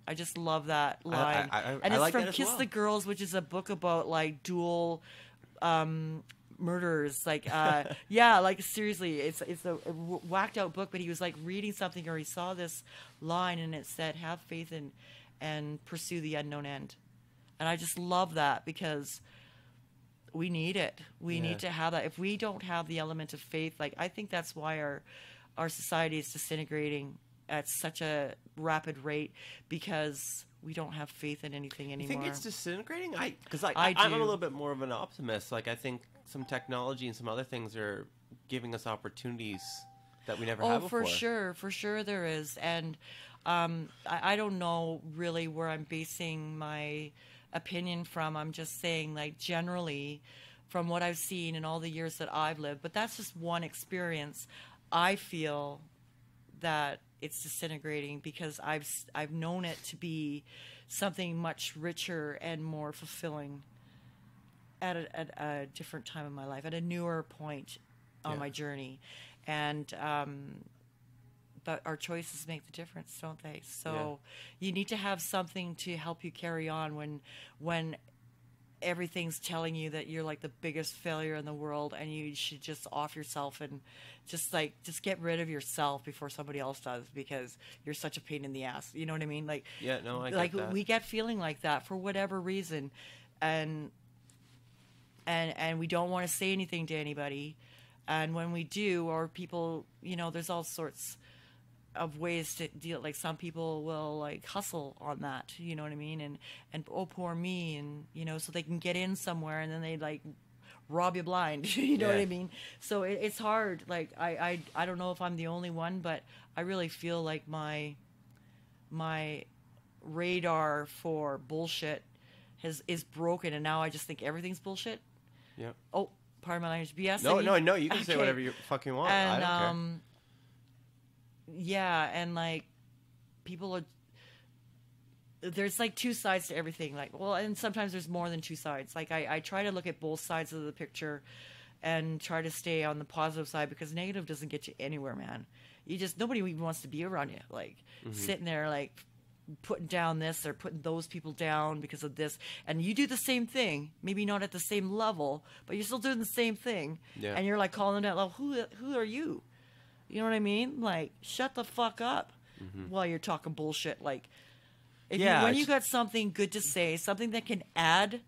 Speaker 2: I just love that line. And it's
Speaker 1: like
Speaker 2: from
Speaker 1: that as
Speaker 2: Kiss
Speaker 1: well.
Speaker 2: the Girls, which is a book about like dual murders. Like, yeah, like seriously, it's a whacked out book, but he was like reading something, or he saw this line and it said, have faith and pursue the unknown end. And I just love that, because we need it. We need to have that. If we don't have the element of faith, like, I think that's why our society is disintegrating at such a rapid rate, because we don't have faith in anything anymore.
Speaker 1: You think it's disintegrating? Because
Speaker 2: I
Speaker 1: I'm a
Speaker 2: do.
Speaker 1: little bit more of an optimist. Like, I think some technology and some other things are giving us opportunities that we never had before.
Speaker 2: For sure there is. And I don't know really where I'm basing my opinion from. I'm just saying, like, generally, from what I've seen in all the years that I've lived, but that's just one experience. I feel that it's disintegrating, because I've known it to be something much richer and more fulfilling at a different time in my life, at a newer point on my journey. And but our choices make the difference, don't they? So you need to have something to help you carry on when everything's telling you that you're like the biggest failure in the world and you should just off yourself and just get rid of yourself before somebody else does, because you're such a pain in the ass. You know what I mean? Like,
Speaker 1: yeah, no, I
Speaker 2: like
Speaker 1: get that.
Speaker 2: we get feeling like that for whatever reason, and we don't want to say anything to anybody, and when we do, or people, you know, there's all sorts of ways to deal. Like, some people will like hustle on that, you know what I mean, and oh, poor me, and you know, so they can get in somewhere, and then they like rob you blind. You know what I mean? So it's hard. Like, I don't know if I'm the only one, but I really feel like my radar for bullshit is broken, and now I just think everything's bullshit.
Speaker 1: Yeah.
Speaker 2: Oh, pardon my language. BS.
Speaker 1: No, you can say whatever you fucking want.
Speaker 2: And,
Speaker 1: I don't care.
Speaker 2: Yeah, and like people are, there's like two sides to everything. Like, well, and sometimes there's more than two sides. Like, I try to look at both sides of the picture and try to stay on the positive side, because negative doesn't get you anywhere, man. Nobody even wants to be around you. Like, sitting there like putting down this or putting those people down because of this, and you do the same thing, maybe not at the same level, but you're still doing the same thing.
Speaker 1: Yeah.
Speaker 2: And you're like calling them out, like, who are you? You know what I mean? Like, shut the fuck up while you're talking bullshit. Like, when you got something good to say, something that can add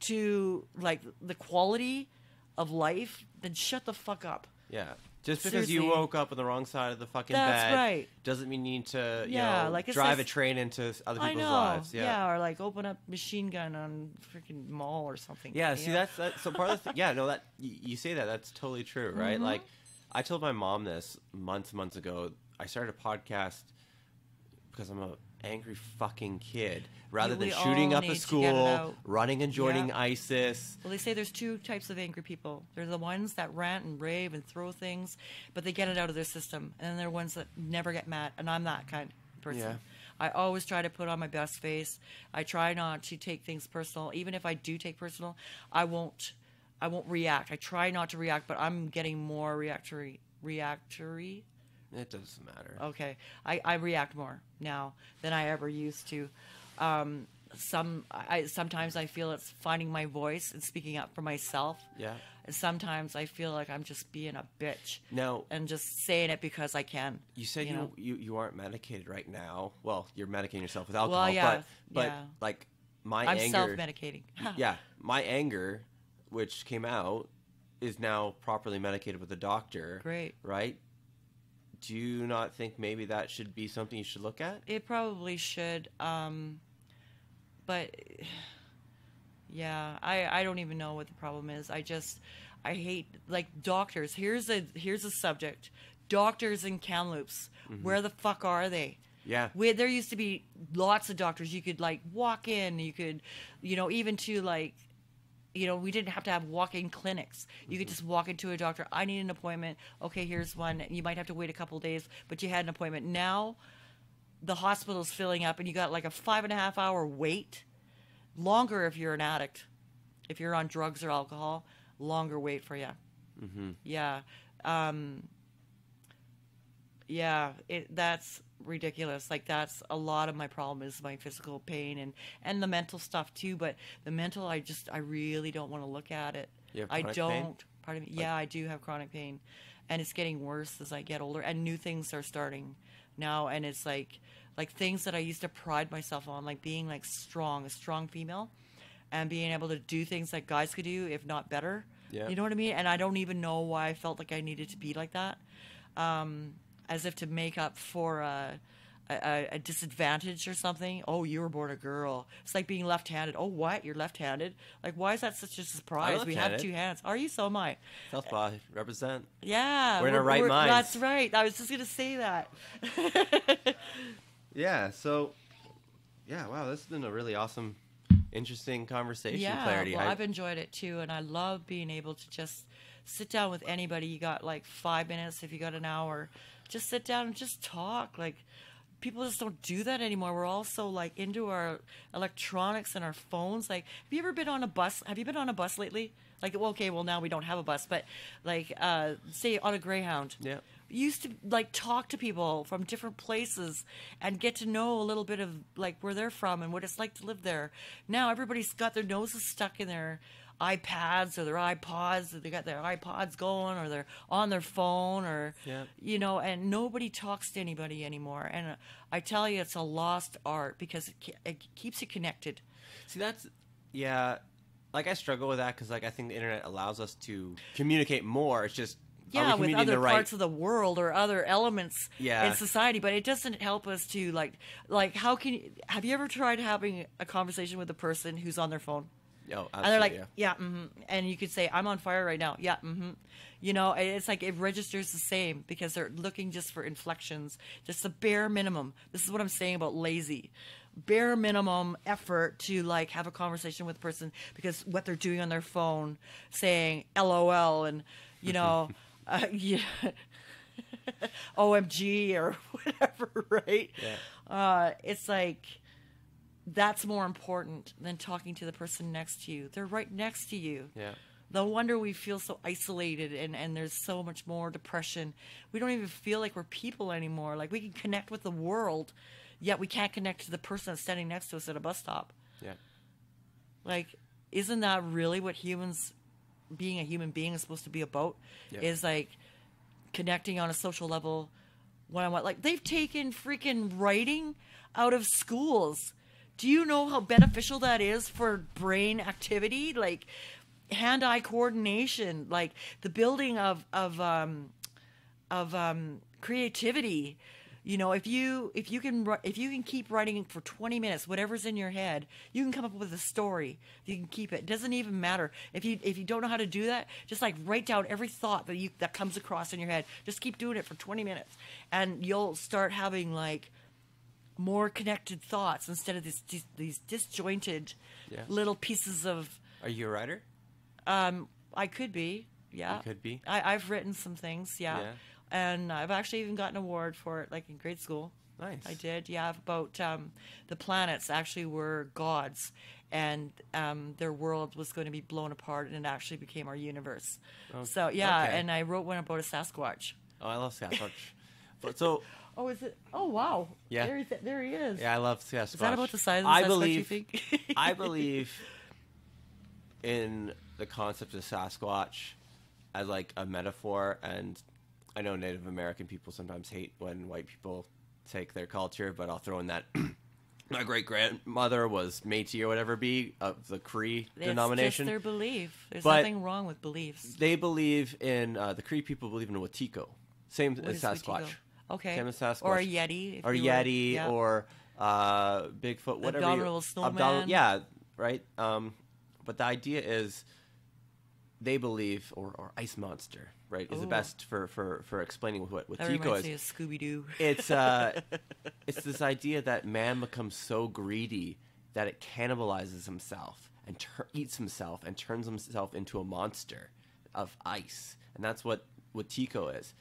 Speaker 2: to like the quality of life, then shut the fuck up.
Speaker 1: Yeah. Just because
Speaker 2: Seriously.
Speaker 1: you woke up on the wrong side of the fucking
Speaker 2: That's
Speaker 1: bed
Speaker 2: right.
Speaker 1: doesn't mean you need to,
Speaker 2: like,
Speaker 1: drive
Speaker 2: says,
Speaker 1: a train into other
Speaker 2: I
Speaker 1: people's
Speaker 2: know.
Speaker 1: lives.
Speaker 2: Yeah, or like open up machine gun on freaking mall or something.
Speaker 1: Yeah, see, that's so part of the thing. Yeah, no, that you say that. That's totally true, right? Like, I told my mom this months ago. I started a podcast because I'm a angry fucking kid. Rather than shooting up a school, running and joining ISIS.
Speaker 2: Well, they say there's two types of angry people. They're the ones that rant and rave and throw things, but they get it out of their system. And then there are ones that never get mad, and I'm that kind of person.
Speaker 1: Yeah.
Speaker 2: I always try to put on my best face. I try not to take things personal. Even if I do take personal, I won't react. I try not to react, but I'm getting more reactory.
Speaker 1: It doesn't matter.
Speaker 2: Okay. I react more now than I ever used to. Sometimes I feel it's finding my voice and speaking up for myself.
Speaker 1: Yeah.
Speaker 2: And sometimes I feel like I'm just being a bitch.
Speaker 1: Now,
Speaker 2: and just saying it because I can.
Speaker 1: You said you aren't medicated right now. Well, you're medicating yourself with alcohol.
Speaker 2: Well, yeah,
Speaker 1: but like I'm
Speaker 2: anger. I'm self-medicating.
Speaker 1: Yeah. My anger, which came out, is now properly medicated with a doctor.
Speaker 2: Great.
Speaker 1: Right? Do you not think maybe that should be something you should look at?
Speaker 2: It probably should. But yeah, I don't even know what the problem is. I hate, like, doctors. Here's a subject. Doctors in Kamloops. Where the fuck are they?
Speaker 1: Yeah.
Speaker 2: There used to be lots of doctors. You could like walk in. You could, even to like, we didn't have to have walk-in clinics. You could just walk into a doctor. I need an appointment. Okay, here's one. You might have to wait a couple days, but you had an appointment. Now, the hospital's filling up, and you got like a 5.5-hour wait. Longer if you're an addict. If you're on drugs or alcohol, longer wait for you. Yeah. That's ridiculous. Like, that's a lot of my problem is my physical pain and the mental stuff too. But the mental, I really don't want to look at it.
Speaker 1: I don't.
Speaker 2: Pain? Pardon me. Yeah, I do have chronic pain, and it's getting worse as I get older. And new things are starting now, and it's like things that I used to pride myself on, like being like a strong female, and being able to do things that guys could do, if not better.
Speaker 1: Yeah.
Speaker 2: You know what I mean? And I don't even know why I felt like I needed to be like that. As if to make up for a disadvantage or something. Oh, you were born a girl. It's like being left-handed. Oh, what? You're left-handed? Like, why is that such a surprise? We have two hands. Are you? So am I.
Speaker 1: Southpaw, represent.
Speaker 2: Yeah.
Speaker 1: We're in our right minds.
Speaker 2: That's right. I was just going to say that.
Speaker 1: Yeah, so, wow, this has been a really awesome, interesting conversation, Clarity.
Speaker 2: Well, I've enjoyed it too, and I love being able to just sit down with anybody. You got like 5 minutes, if you got an hour, just sit down and just talk. Like, people just don't do that anymore. We're all so like into our electronics and our phones. Like, have you ever been on a bus? Have you been on a bus lately? Like, well, okay, well, now we don't have a bus, but like, say on a Greyhound.
Speaker 1: Yeah.
Speaker 2: used to like talk to people from different places and get to know a little bit of like where they're from and what it's like to live there. Now everybody's got their noses stuck in their iPads or their iPods, or they got their iPods going, or they're on their phone, or and nobody talks to anybody anymore. And I tell you, it's a lost art because it keeps you connected.
Speaker 1: See, that's like I struggle with that because like I think the internet allows us to communicate more. It's just
Speaker 2: with other parts of the world or other elements in society, but it doesn't help us to like have you ever tried having a conversation with a person who's on their phone?
Speaker 1: Oh, absolutely,
Speaker 2: and they're like, and you could say, I'm on fire right now. It's like it registers the same because they're looking just for inflections, just the bare minimum. This is what I'm saying about lazy. Bare minimum effort to like have a conversation with a person because what they're doing on their phone, saying LOL and OMG or whatever, right?
Speaker 1: Yeah.
Speaker 2: It's like that's more important than talking to the person next to you. They're right next to you.
Speaker 1: Yeah.
Speaker 2: No wonder we feel so isolated and there's so much more depression. We don't even feel like we're people anymore. Like we can connect with the world, yet we can't connect to the person that's standing next to us at a bus stop.
Speaker 1: Yeah.
Speaker 2: Like, isn't that really what being a human being is supposed to be about?
Speaker 1: Yeah.
Speaker 2: Is like connecting on a social level one-on-one. Like they've taken freaking writing out of schools. Do you know how beneficial that is for brain activity? Like hand-eye coordination, like the building of creativity. If you can keep writing for 20 minutes, whatever's in your head, you can come up with a story. You can keep it. It doesn't even matter if you don't know how to do that. Just like write down every thought that comes across in your head. Just keep doing it for 20 minutes, and you'll start having like more connected thoughts instead of these disjointed little pieces of.
Speaker 1: Are you a writer?
Speaker 2: I could be. Yeah.
Speaker 1: You could be.
Speaker 2: I've written some things. Yeah. And I've actually even gotten an award for it, like in grade school.
Speaker 1: Nice.
Speaker 2: I did, about the planets actually were gods, and their world was going to be blown apart, and it actually became our universe.
Speaker 1: Oh,
Speaker 2: so,
Speaker 1: okay.
Speaker 2: And I wrote one about a Sasquatch.
Speaker 1: Oh, I love Sasquatch. So.
Speaker 2: Oh, is it? Oh, wow.
Speaker 1: Yeah.
Speaker 2: There he is.
Speaker 1: Yeah, I love Sasquatch.
Speaker 2: Is that about the size of the Sasquatch, you think?
Speaker 1: I believe in the concept of Sasquatch as like a metaphor, and I know Native American people sometimes hate when white people take their culture, but I'll throw in that my great-grandmother was Métis or whatever of the Cree denomination.
Speaker 2: It's just their belief. There's
Speaker 1: but
Speaker 2: nothing wrong with beliefs.
Speaker 1: They believe in, the Cree people believe in Wetiko. Same as Sasquatch.
Speaker 2: Wetiko? Okay.
Speaker 1: Same as Sasquatch.
Speaker 2: Or a Yeti.
Speaker 1: Or Yeti, or Bigfoot, whatever.
Speaker 2: Abdominal snowman.
Speaker 1: Yeah, right? But the idea is they believe, or ice monster, right, is the best for explaining what
Speaker 2: that
Speaker 1: Tico
Speaker 2: reminds
Speaker 1: is.
Speaker 2: me of Scooby-Doo.
Speaker 1: It's this idea that man becomes so greedy that it cannibalizes himself and eats himself and turns himself into a monster of ice, and that's what Tico is.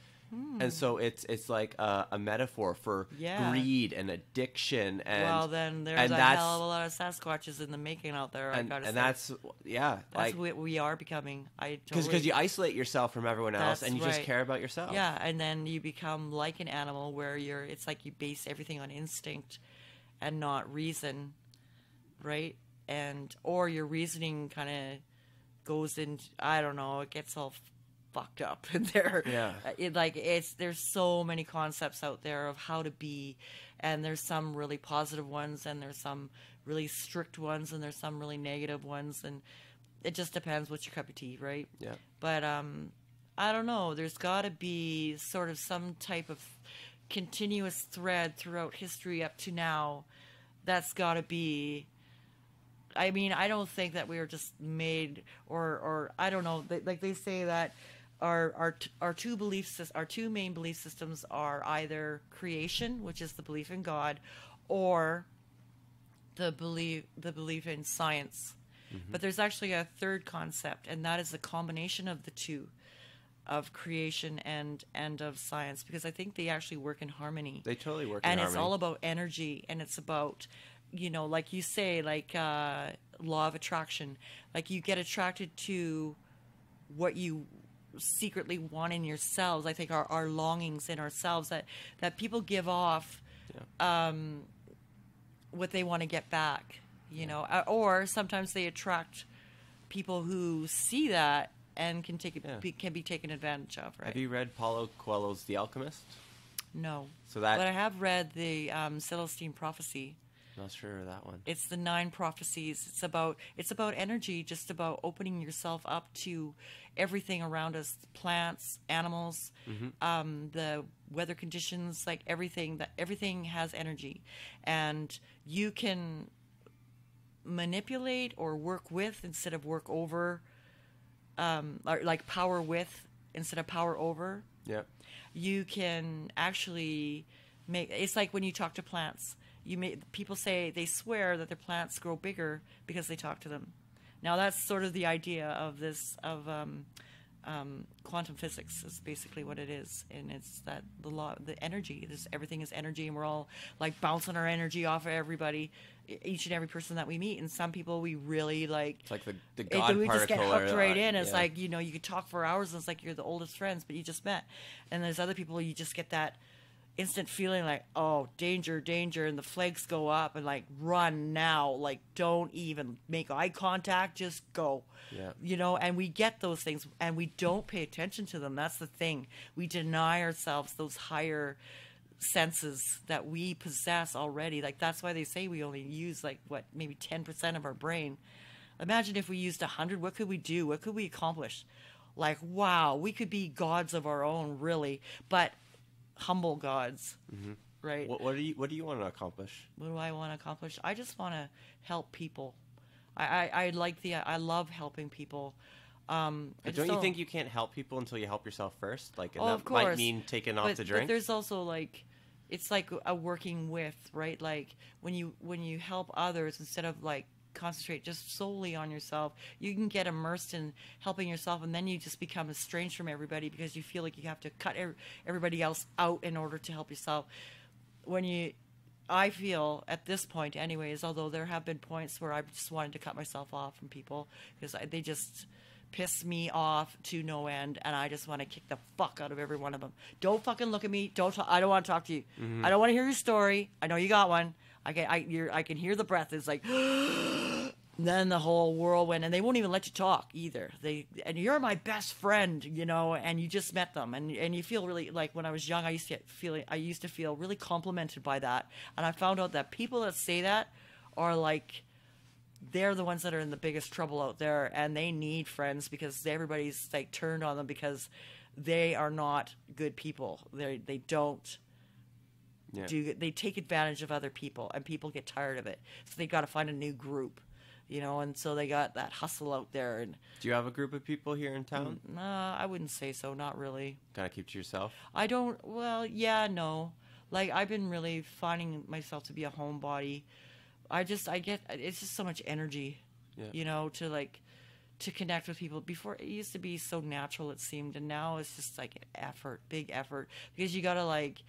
Speaker 1: And so it's like a metaphor for greed and addiction. And
Speaker 2: well, then there's a hell of a lot of Sasquatches in the making out there.
Speaker 1: And
Speaker 2: that's
Speaker 1: that's
Speaker 2: what we are becoming.
Speaker 1: Because you isolate yourself from everyone else, and you just care about yourself.
Speaker 2: Yeah, and then you become like an animal where it's like you base everything on instinct and not reason, right? Or your reasoning kind of goes in. I don't know. It gets all fucked up in there. There's so many concepts out there of how to be, and there's some really positive ones, and there's some really strict ones, and there's some really negative ones, and it just depends what's your cup of tea, right?
Speaker 1: Yeah.
Speaker 2: But I don't know. There's got to be sort of some type of continuous thread throughout history up to now. That's got to be. I mean, I don't think that we were just made, or I don't know. Like they say that. Our two main belief systems are either creation, which is the belief in God, or the belief in science. Mm-hmm. But there's actually a third concept, and that is a combination of the two, of creation and of science, because I think they actually work in harmony.
Speaker 1: They totally work in harmony.
Speaker 2: And it's all about energy, and it's about, like you say, like law of attraction. Like you get attracted to what you secretly want in yourselves. I think our longings in ourselves that people give off what they want to get back, you know, or sometimes they attract people who see that and can can be taken advantage of. Right?
Speaker 1: Have you read Paulo Coelho's The Alchemist?
Speaker 2: No.
Speaker 1: So that,
Speaker 2: but I have read the Celestine Prophecy.
Speaker 1: Not sure of that one.
Speaker 2: It's the 9 prophecies. It's about energy, just about opening yourself up to everything around us, plants, animals, the weather conditions, like everything has energy, and you can manipulate or work with instead of work over, or like power with instead of power over.
Speaker 1: Yeah.
Speaker 2: You can actually make, it's like when you talk to plants. People say they swear that their plants grow bigger because they talk to them. Now that's sort of the idea of this quantum physics is basically what it is, and it's that the law, the energy. Everything is energy, and we're all like bouncing our energy off of everybody, each and every person that we meet. And some people we really like.
Speaker 1: It's like the God
Speaker 2: we
Speaker 1: particle.
Speaker 2: Just get hooked right in. It's
Speaker 1: yeah.
Speaker 2: like, you know, you could talk for hours, and it's like you're the oldest friends, but you just met. And there's other people you just get that instant feeling like, oh, danger, danger, and the flags go up, and like, run now, like, don't even make eye contact, just go.
Speaker 1: Yeah.
Speaker 2: You know, and we get those things, and we don't pay attention to them. That's the thing. We deny ourselves those higher senses that we possess already. Like, that's why they say we only use, like, what, maybe 10% of our brain. Imagine if we used 100, what could we do? What could we accomplish? Like, wow, we could be gods of our own, really. But humble gods, right?
Speaker 1: What do you want to accomplish?
Speaker 2: What do I want to accomplish? I just want to help people. I love helping people.
Speaker 1: But don't you think you can't help people until you help yourself first? Like, and that
Speaker 2: of course.
Speaker 1: might mean taking off the drink.
Speaker 2: But there's also like, it's like a working with, right? Like when you help others instead of like concentrate just solely on yourself, you can get immersed in helping yourself, and then you just become estranged from everybody because you feel like you have to cut everybody else out in order to help yourself. I feel at this point anyways, although there have been points where I just wanted to cut myself off from people because they just piss me off to no end, and I just want to kick the fuck out of every one of them. Don't fucking look at me. I don't want to talk to you. I don't want to hear your story. I know you got one. I can hear the breath. It's like, then the whole whirlwind, and they won't even let you talk either. And you're my best friend, you know, and you just met them, and you feel really like, when I was young, I used to feel really complimented by that, and I found out that people that say that are like, they're the ones that are in the biggest trouble out there, and they need friends because everybody's like turned on them because they are not good people. They don't. Yeah. They take advantage of other people, and people get tired of it, so they got to find a new group, you know, and so they got that hustle out there. And
Speaker 1: do you have a group of people here in town?
Speaker 2: I wouldn't say so. Not really.
Speaker 1: Kind of keep to yourself?
Speaker 2: I don't. Well, yeah, no. Like, I've been really finding myself to be a homebody. It's just so much energy, you know, to connect with people. Before, it used to be so natural, it seemed, and now it's just like an effort, big effort, because you gotta like,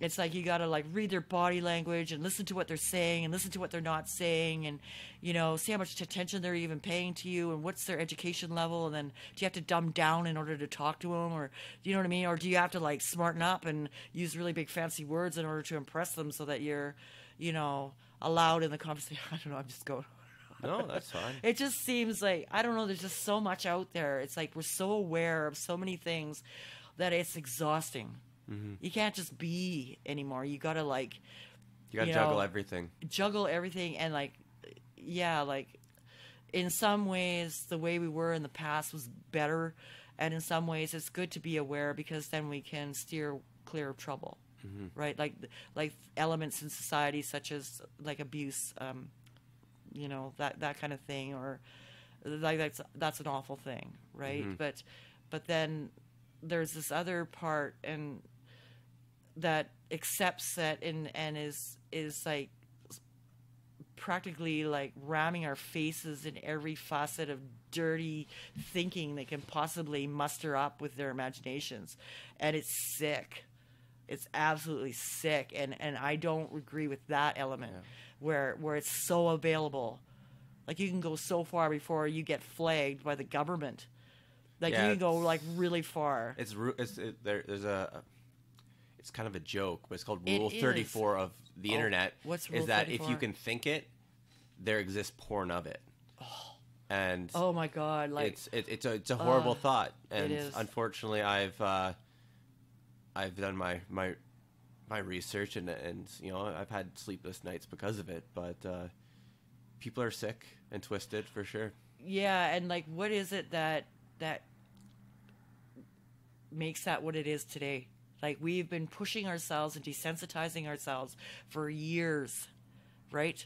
Speaker 2: it's like you gotta like read their body language and listen to what they're saying and listen to what they're not saying, and, you know, see how much attention they're even paying to you and what's their education level, and then do you have to dumb down in order to talk to them, or do you know what I mean, or do you have to like smarten up and use really big fancy words in order to impress them so that you're, you know, allowed in the conversation. I don't know, I'm just going.
Speaker 1: No, that's fine.
Speaker 2: It just seems like, I don't know, there's just so much out there. It's like we're so aware of so many things that it's exhausting. You can't just be anymore. You gotta like,
Speaker 1: you gotta juggle everything.
Speaker 2: Juggle everything, and like, yeah, like in some ways the way we were in the past was better, and in some ways it's good to be aware because then we can steer clear of trouble. Right, like elements in society such as like abuse, you know, that kind of thing, or like that's an awful thing, right? But then there's this other part and that accepts that and is like practically like ramming our faces in every facet of dirty thinking they can possibly muster up with their imaginations, and it's sick. It's absolutely sick, and I don't agree with that element where it's so available. Like, you can go so far before you get flagged by the government, Like you can go like really far.
Speaker 1: It's kind of a joke, but it's called Rule
Speaker 2: It
Speaker 1: 34 of the internet.
Speaker 2: What's Rule
Speaker 1: is that
Speaker 2: 34?
Speaker 1: if you can think it, there exists porn of it. And
Speaker 2: oh my God, like
Speaker 1: it's a horrible thought, and
Speaker 2: it is.
Speaker 1: unfortunately, I've done my research, and you know, I've had sleepless nights because of it. But people are sick and twisted for sure.
Speaker 2: Yeah, and like, what is it that makes that what it is today? Like, we've been pushing ourselves and desensitizing ourselves for years, right?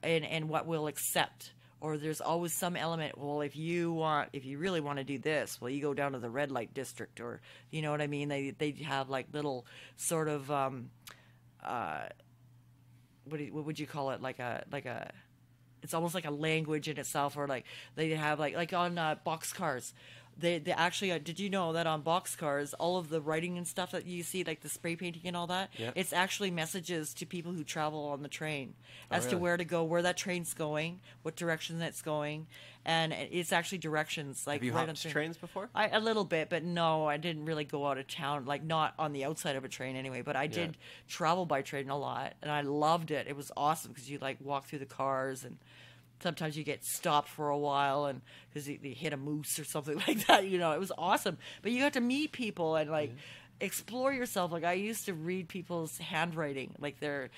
Speaker 2: And what we'll accept. Or there's always some element, well, if you really want to do this, well, you go down to the red light district, or, you know what I mean? They have like little sort of, what would you call it? Like a, it's almost like a language in itself, or like they have like on boxcars. They actually, did you know that on boxcars, all of the writing and stuff that you see, like the spray painting and all that, it's actually messages to people who travel on the train as to where to go, where that train's going, what direction that's going, and it's actually directions. Like,
Speaker 1: have you
Speaker 2: right
Speaker 1: hopped
Speaker 2: on
Speaker 1: trains before?
Speaker 2: A little bit, but no, I didn't really go out of town, like not on the outside of a train anyway, but I did travel by train a lot, and I loved it. It was awesome because you like walk through the cars, and sometimes you get stopped for a while, and because you hit a moose or something like that, you know, it was awesome. But you got to meet people and like explore yourself. Like, I used to read people's handwriting, like their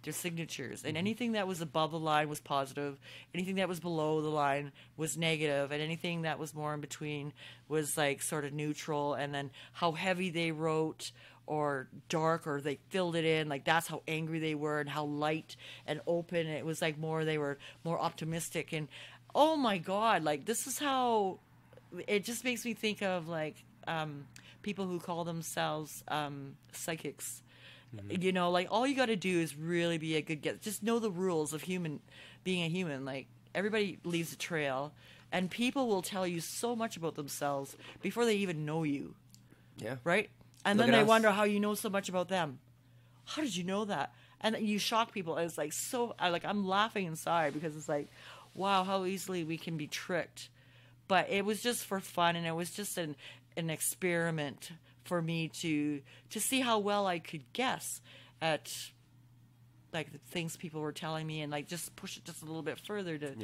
Speaker 2: signatures, and anything that was above the line was positive, anything that was below the line was negative, and anything that was more in between was like sort of neutral. And then how heavy they wrote, or dark, or they filled it in, like that's how angry they were, and how light and open it was, like they were more optimistic. And oh my God, like this is how it just makes me think of like people who call themselves psychics. You know, like all you got to do is really be a good guess. Just know the rules of being a human. Like, everybody leaves a trail, and people will tell you so much about themselves before they even know you.
Speaker 1: Yeah.
Speaker 2: Right? And
Speaker 1: Look
Speaker 2: then
Speaker 1: at
Speaker 2: they
Speaker 1: us.
Speaker 2: wonder how you know so much about them. How did you know that? And you shock people. And it's like I'm laughing inside, because it's like, wow, how easily we can be tricked. But it was just for fun, and it was just an experiment for me to see how well I could guess at like the things people were telling me, and like just push it just a little bit further to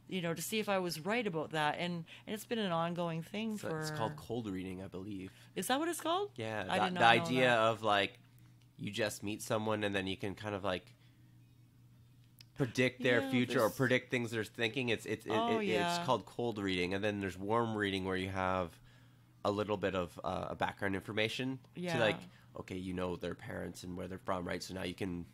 Speaker 2: you know, to see if I was right about that. And it's been an ongoing thing
Speaker 1: So
Speaker 2: for...
Speaker 1: it's called cold reading, I believe.
Speaker 2: Is that what it's called?
Speaker 1: Yeah,
Speaker 2: I did not
Speaker 1: the
Speaker 2: know
Speaker 1: idea
Speaker 2: that.
Speaker 1: of like you just meet someone and then you can kind of like predict their future or predict things they're thinking. It's called cold reading, and then there's warm reading, where you have a little bit of background information to like, okay, you know their parents and where they're from, right? So now you can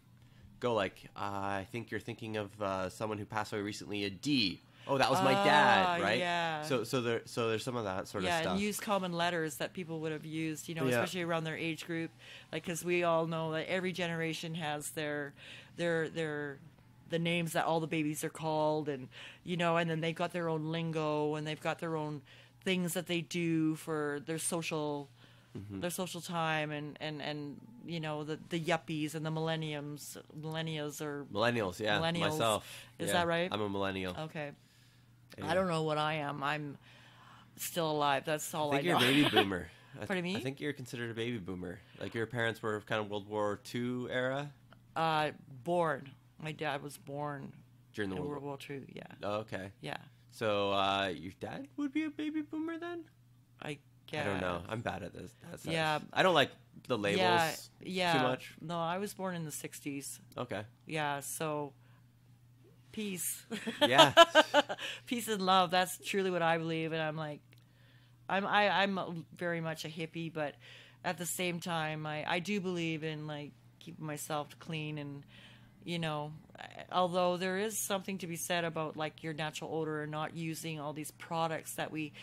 Speaker 1: go like, I think you're thinking of someone who passed away recently, a D. Oh, that was my dad, right?
Speaker 2: Yeah.
Speaker 1: So there's some of that sort of stuff.
Speaker 2: Yeah, and use common letters that people would have used, you know, especially around their age group. Like, because we all know that every generation has their the names that all the babies are called, and you know, and then they've got their own lingo, and they've got their own things that they do for their social time, and you know, the yuppies and the millennials,
Speaker 1: yeah, myself.
Speaker 2: Is that right?
Speaker 1: I'm a millennial.
Speaker 2: Okay.
Speaker 1: Yeah.
Speaker 2: I don't know what I am. I'm still alive. That's all I know.
Speaker 1: I think you're a baby boomer.
Speaker 2: Pardon me?
Speaker 1: I think you're considered a baby boomer. Like, your parents were kind of World War II era?
Speaker 2: Born. My dad was born
Speaker 1: during the
Speaker 2: in World War II, yeah.
Speaker 1: Oh, okay.
Speaker 2: Yeah.
Speaker 1: So your dad would be a baby boomer then?
Speaker 2: I guess.
Speaker 1: I don't know. I'm bad at this.
Speaker 2: Yeah.
Speaker 1: I don't like the labels too much.
Speaker 2: No, I was born in the 60s.
Speaker 1: Okay.
Speaker 2: Yeah, so... peace.
Speaker 1: Yeah.
Speaker 2: Peace and love. That's truly what I believe. And I'm like, I'm very much a hippie, but at the same time, I do believe in like keeping myself clean, and you know, although there is something to be said about like your natural odor and not using all these products that we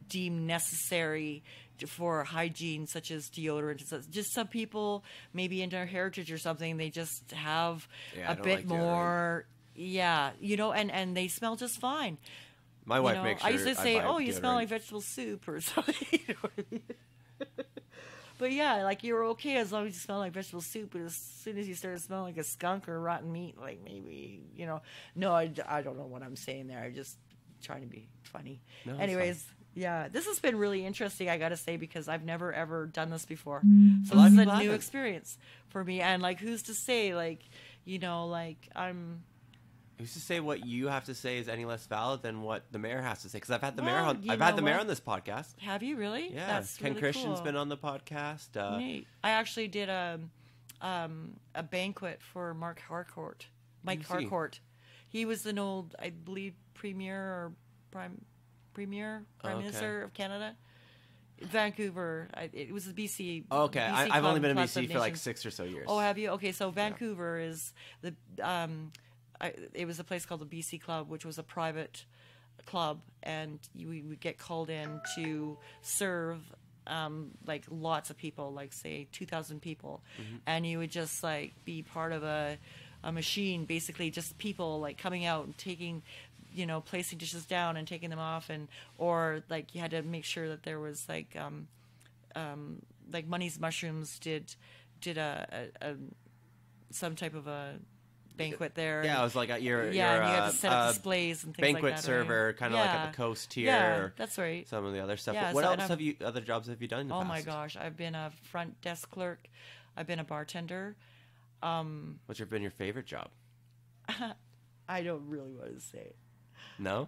Speaker 2: deem necessary for hygiene, such as deodorant. Just some people, maybe in their heritage or something, they just have a bit more. Yeah, you know, and they smell just fine.
Speaker 1: My wife makes sure
Speaker 2: I used to say, "Oh, you
Speaker 1: deodorant.
Speaker 2: smell like vegetable soup" or something. You know what I mean? But yeah, like you're okay as long as you smell like vegetable soup. But as soon as you start smelling like a skunk or rotten meat, like maybe, you know, no, I don't know what I'm saying there. I'm just trying to be funny.
Speaker 1: No,
Speaker 2: anyways, Yeah, this has been really interesting, I gotta say, because I've never ever done this before. So
Speaker 1: A lot
Speaker 2: this
Speaker 1: of
Speaker 2: is a
Speaker 1: people
Speaker 2: new
Speaker 1: haven't.
Speaker 2: experience for me. And like, who's to say, like, like
Speaker 1: Who's to say what you have to say is any less valid than what the mayor has to say? Because I've had the mayor
Speaker 2: Well,
Speaker 1: on.
Speaker 2: you
Speaker 1: I've had
Speaker 2: know
Speaker 1: the mayor
Speaker 2: what?
Speaker 1: on this podcast.
Speaker 2: Have you really?
Speaker 1: Yeah,
Speaker 2: That's
Speaker 1: Ken
Speaker 2: really
Speaker 1: Christian's
Speaker 2: cool.
Speaker 1: been on the podcast.
Speaker 2: Neat. I actually did a banquet for Mike
Speaker 1: Who's he?
Speaker 2: Harcourt. He was an old, I believe, prime
Speaker 1: Okay.
Speaker 2: minister of Canada. It was the BC.
Speaker 1: Okay,
Speaker 2: BC
Speaker 1: I've
Speaker 2: Club
Speaker 1: only been in
Speaker 2: Plus
Speaker 1: BC
Speaker 2: of
Speaker 1: for like
Speaker 2: Nations.
Speaker 1: 6 or so years.
Speaker 2: Oh, have you? Okay, so Vancouver is it was a place called the BC Club, which was a private club, and we would get called in to serve like lots of people, like say 2,000 people, and you would just like be part of a machine, basically just people like coming out and taking, placing dishes down and taking them off, or like you had to make sure that there was like Money's Mushrooms did a some type of a banquet there.
Speaker 1: Yeah, I was like, you're
Speaker 2: and you had to set up displays and things like
Speaker 1: banquet
Speaker 2: that.
Speaker 1: server,
Speaker 2: right?
Speaker 1: kind of like at the coast here.
Speaker 2: Yeah,
Speaker 1: or
Speaker 2: that's right.
Speaker 1: some of the other stuff.
Speaker 2: Yeah,
Speaker 1: What
Speaker 2: so-
Speaker 1: else other jobs have you done in the
Speaker 2: Oh
Speaker 1: past?
Speaker 2: my gosh, I've been a front desk clerk. I've been a bartender.
Speaker 1: What's been your favorite job?
Speaker 2: I don't really want to say it.
Speaker 1: No?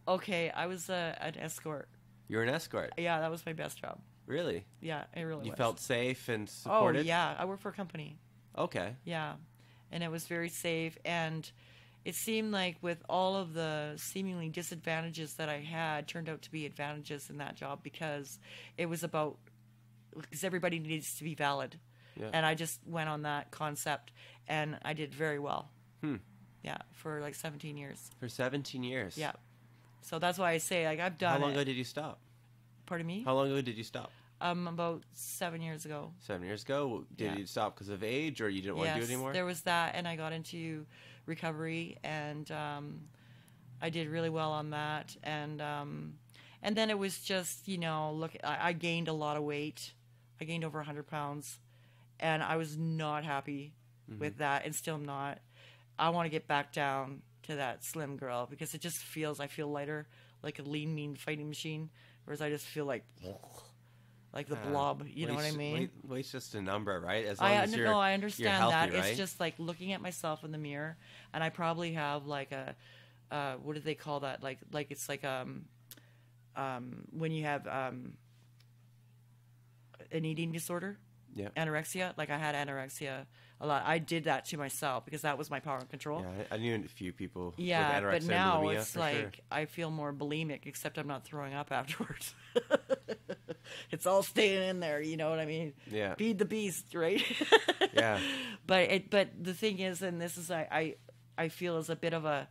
Speaker 2: Okay, I was an escort.
Speaker 1: You're an escort.
Speaker 2: Yeah, that was my best job.
Speaker 1: Really?
Speaker 2: Yeah, it really
Speaker 1: You
Speaker 2: was.
Speaker 1: felt safe and
Speaker 2: Oh,
Speaker 1: supported?
Speaker 2: yeah, I worked for a company.
Speaker 1: Okay.
Speaker 2: Yeah, and it was very safe, and it seemed like with all of the seemingly disadvantages that I had turned out to be advantages in that job, because it was because everybody needs to be valid.
Speaker 1: Yeah.
Speaker 2: And I just went on that concept, and I did very well. Yeah, for like 17 years.
Speaker 1: For 17 years?
Speaker 2: Yeah. So that's why I say, like, I've done
Speaker 1: How long
Speaker 2: it.
Speaker 1: ago did you stop?
Speaker 2: Pardon me?
Speaker 1: How long ago did you stop?
Speaker 2: About 7 years ago.
Speaker 1: 7 years ago? Did
Speaker 2: Yeah.
Speaker 1: you stop because of age, or you didn't want to do it anymore?
Speaker 2: There was that, and I got into recovery, and I did really well on that, and then it was just, I gained a lot of weight. I gained over 100 pounds, and I was not happy with that, and still not. I want to get back down to that slim girl, because I feel lighter, like a lean, mean fighting machine, whereas I just feel like the blob, you know what I mean?
Speaker 1: Weight's just a number, right? As long as you're
Speaker 2: I understand
Speaker 1: you're healthy,
Speaker 2: that.
Speaker 1: right?
Speaker 2: It's just like looking at myself in the mirror, and I probably have like what do they call that? Like it's like when you have an eating disorder,
Speaker 1: Yeah.
Speaker 2: anorexia. Like I had anorexia a lot. I did that to myself because that was my power and control.
Speaker 1: Yeah, I knew a few people
Speaker 2: Yeah,
Speaker 1: with anorexia
Speaker 2: but now
Speaker 1: and bulimia,
Speaker 2: it's
Speaker 1: for
Speaker 2: like
Speaker 1: sure.
Speaker 2: I feel more bulimic, except I'm not throwing up afterwards. It's all staying in there, you know what I mean?
Speaker 1: Yeah.
Speaker 2: Feed the beast, right?
Speaker 1: Yeah.
Speaker 2: But the thing is, and this is I feel is a bit of a,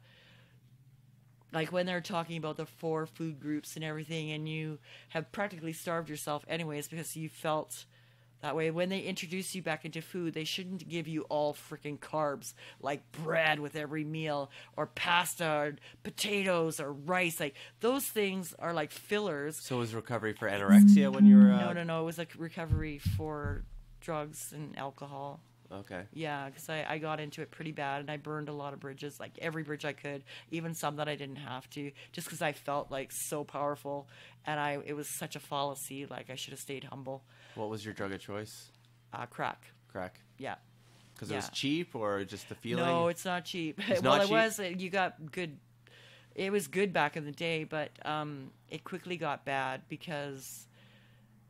Speaker 2: like when they're talking about the 4 food groups and everything, and you have practically starved yourself anyways because you felt that way. When they introduce you back into food, they shouldn't give you all freaking carbs, like bread with every meal, or pasta, or potatoes, or rice. Like those things are like fillers.
Speaker 1: So was recovery for anorexia when you were...
Speaker 2: No. It was like recovery for drugs and alcohol.
Speaker 1: Okay.
Speaker 2: Yeah, because I got into it pretty bad, and I burned a lot of bridges, like every bridge I could, even some that I didn't have to, just because I felt like so powerful, and it was such a fallacy. Like I should have stayed humble.
Speaker 1: What was your drug of choice?
Speaker 2: Crack.
Speaker 1: Crack.
Speaker 2: Yeah.
Speaker 1: Because it was
Speaker 2: Yeah.
Speaker 1: cheap, or just the feeling?
Speaker 2: No, it's not cheap.
Speaker 1: It's
Speaker 2: well,
Speaker 1: not
Speaker 2: it
Speaker 1: cheap?
Speaker 2: was. You got good. It was good back in the day, but it quickly got bad because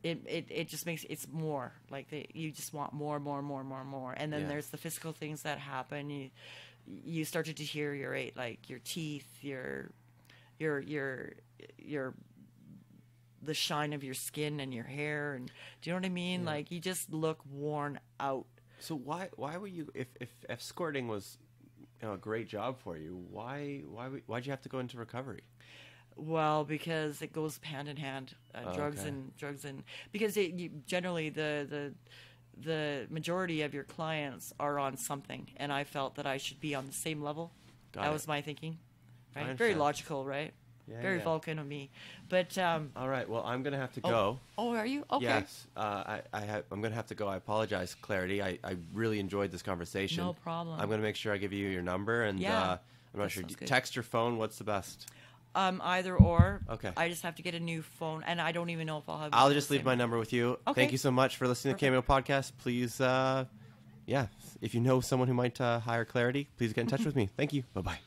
Speaker 2: it just makes it's more like you just want more, and then
Speaker 1: Yeah.
Speaker 2: there's the physical things that happen. You start to deteriorate, like your teeth, your the shine of your skin and your hair, and do you know what I mean?
Speaker 1: Yeah.
Speaker 2: Like you just look worn out.
Speaker 1: So why were you, if escorting was a great job for you, why'd you have to go into recovery?
Speaker 2: Well, because it goes hand in hand, drugs
Speaker 1: okay.
Speaker 2: and because generally the majority of your clients are on something, and I felt that I should be on the same level. That was my thinking,
Speaker 1: I
Speaker 2: right? Very
Speaker 1: understand.
Speaker 2: logical, right?
Speaker 1: Yeah,
Speaker 2: Very
Speaker 1: yeah.
Speaker 2: Vulcan of me, but
Speaker 1: All right, well, I'm going to have to go.
Speaker 2: Oh, are you? Okay.
Speaker 1: Yes, I'm going to have to go. I apologize, Clarity. I really enjoyed this conversation.
Speaker 2: No problem.
Speaker 1: I'm going to make sure I give you your number, and
Speaker 2: Yeah,
Speaker 1: I'm not
Speaker 2: that
Speaker 1: sure.
Speaker 2: sounds good.
Speaker 1: Text your phone. What's the best?
Speaker 2: Either or.
Speaker 1: Okay.
Speaker 2: I just have to get a new phone, and I don't even know if I'll have.
Speaker 1: I'll just leave my number with you.
Speaker 2: Okay.
Speaker 1: Thank you so much for listening to Cameo Podcast. Please, if you know someone who might hire Clarity, please get in touch with me. Thank you. Bye-bye.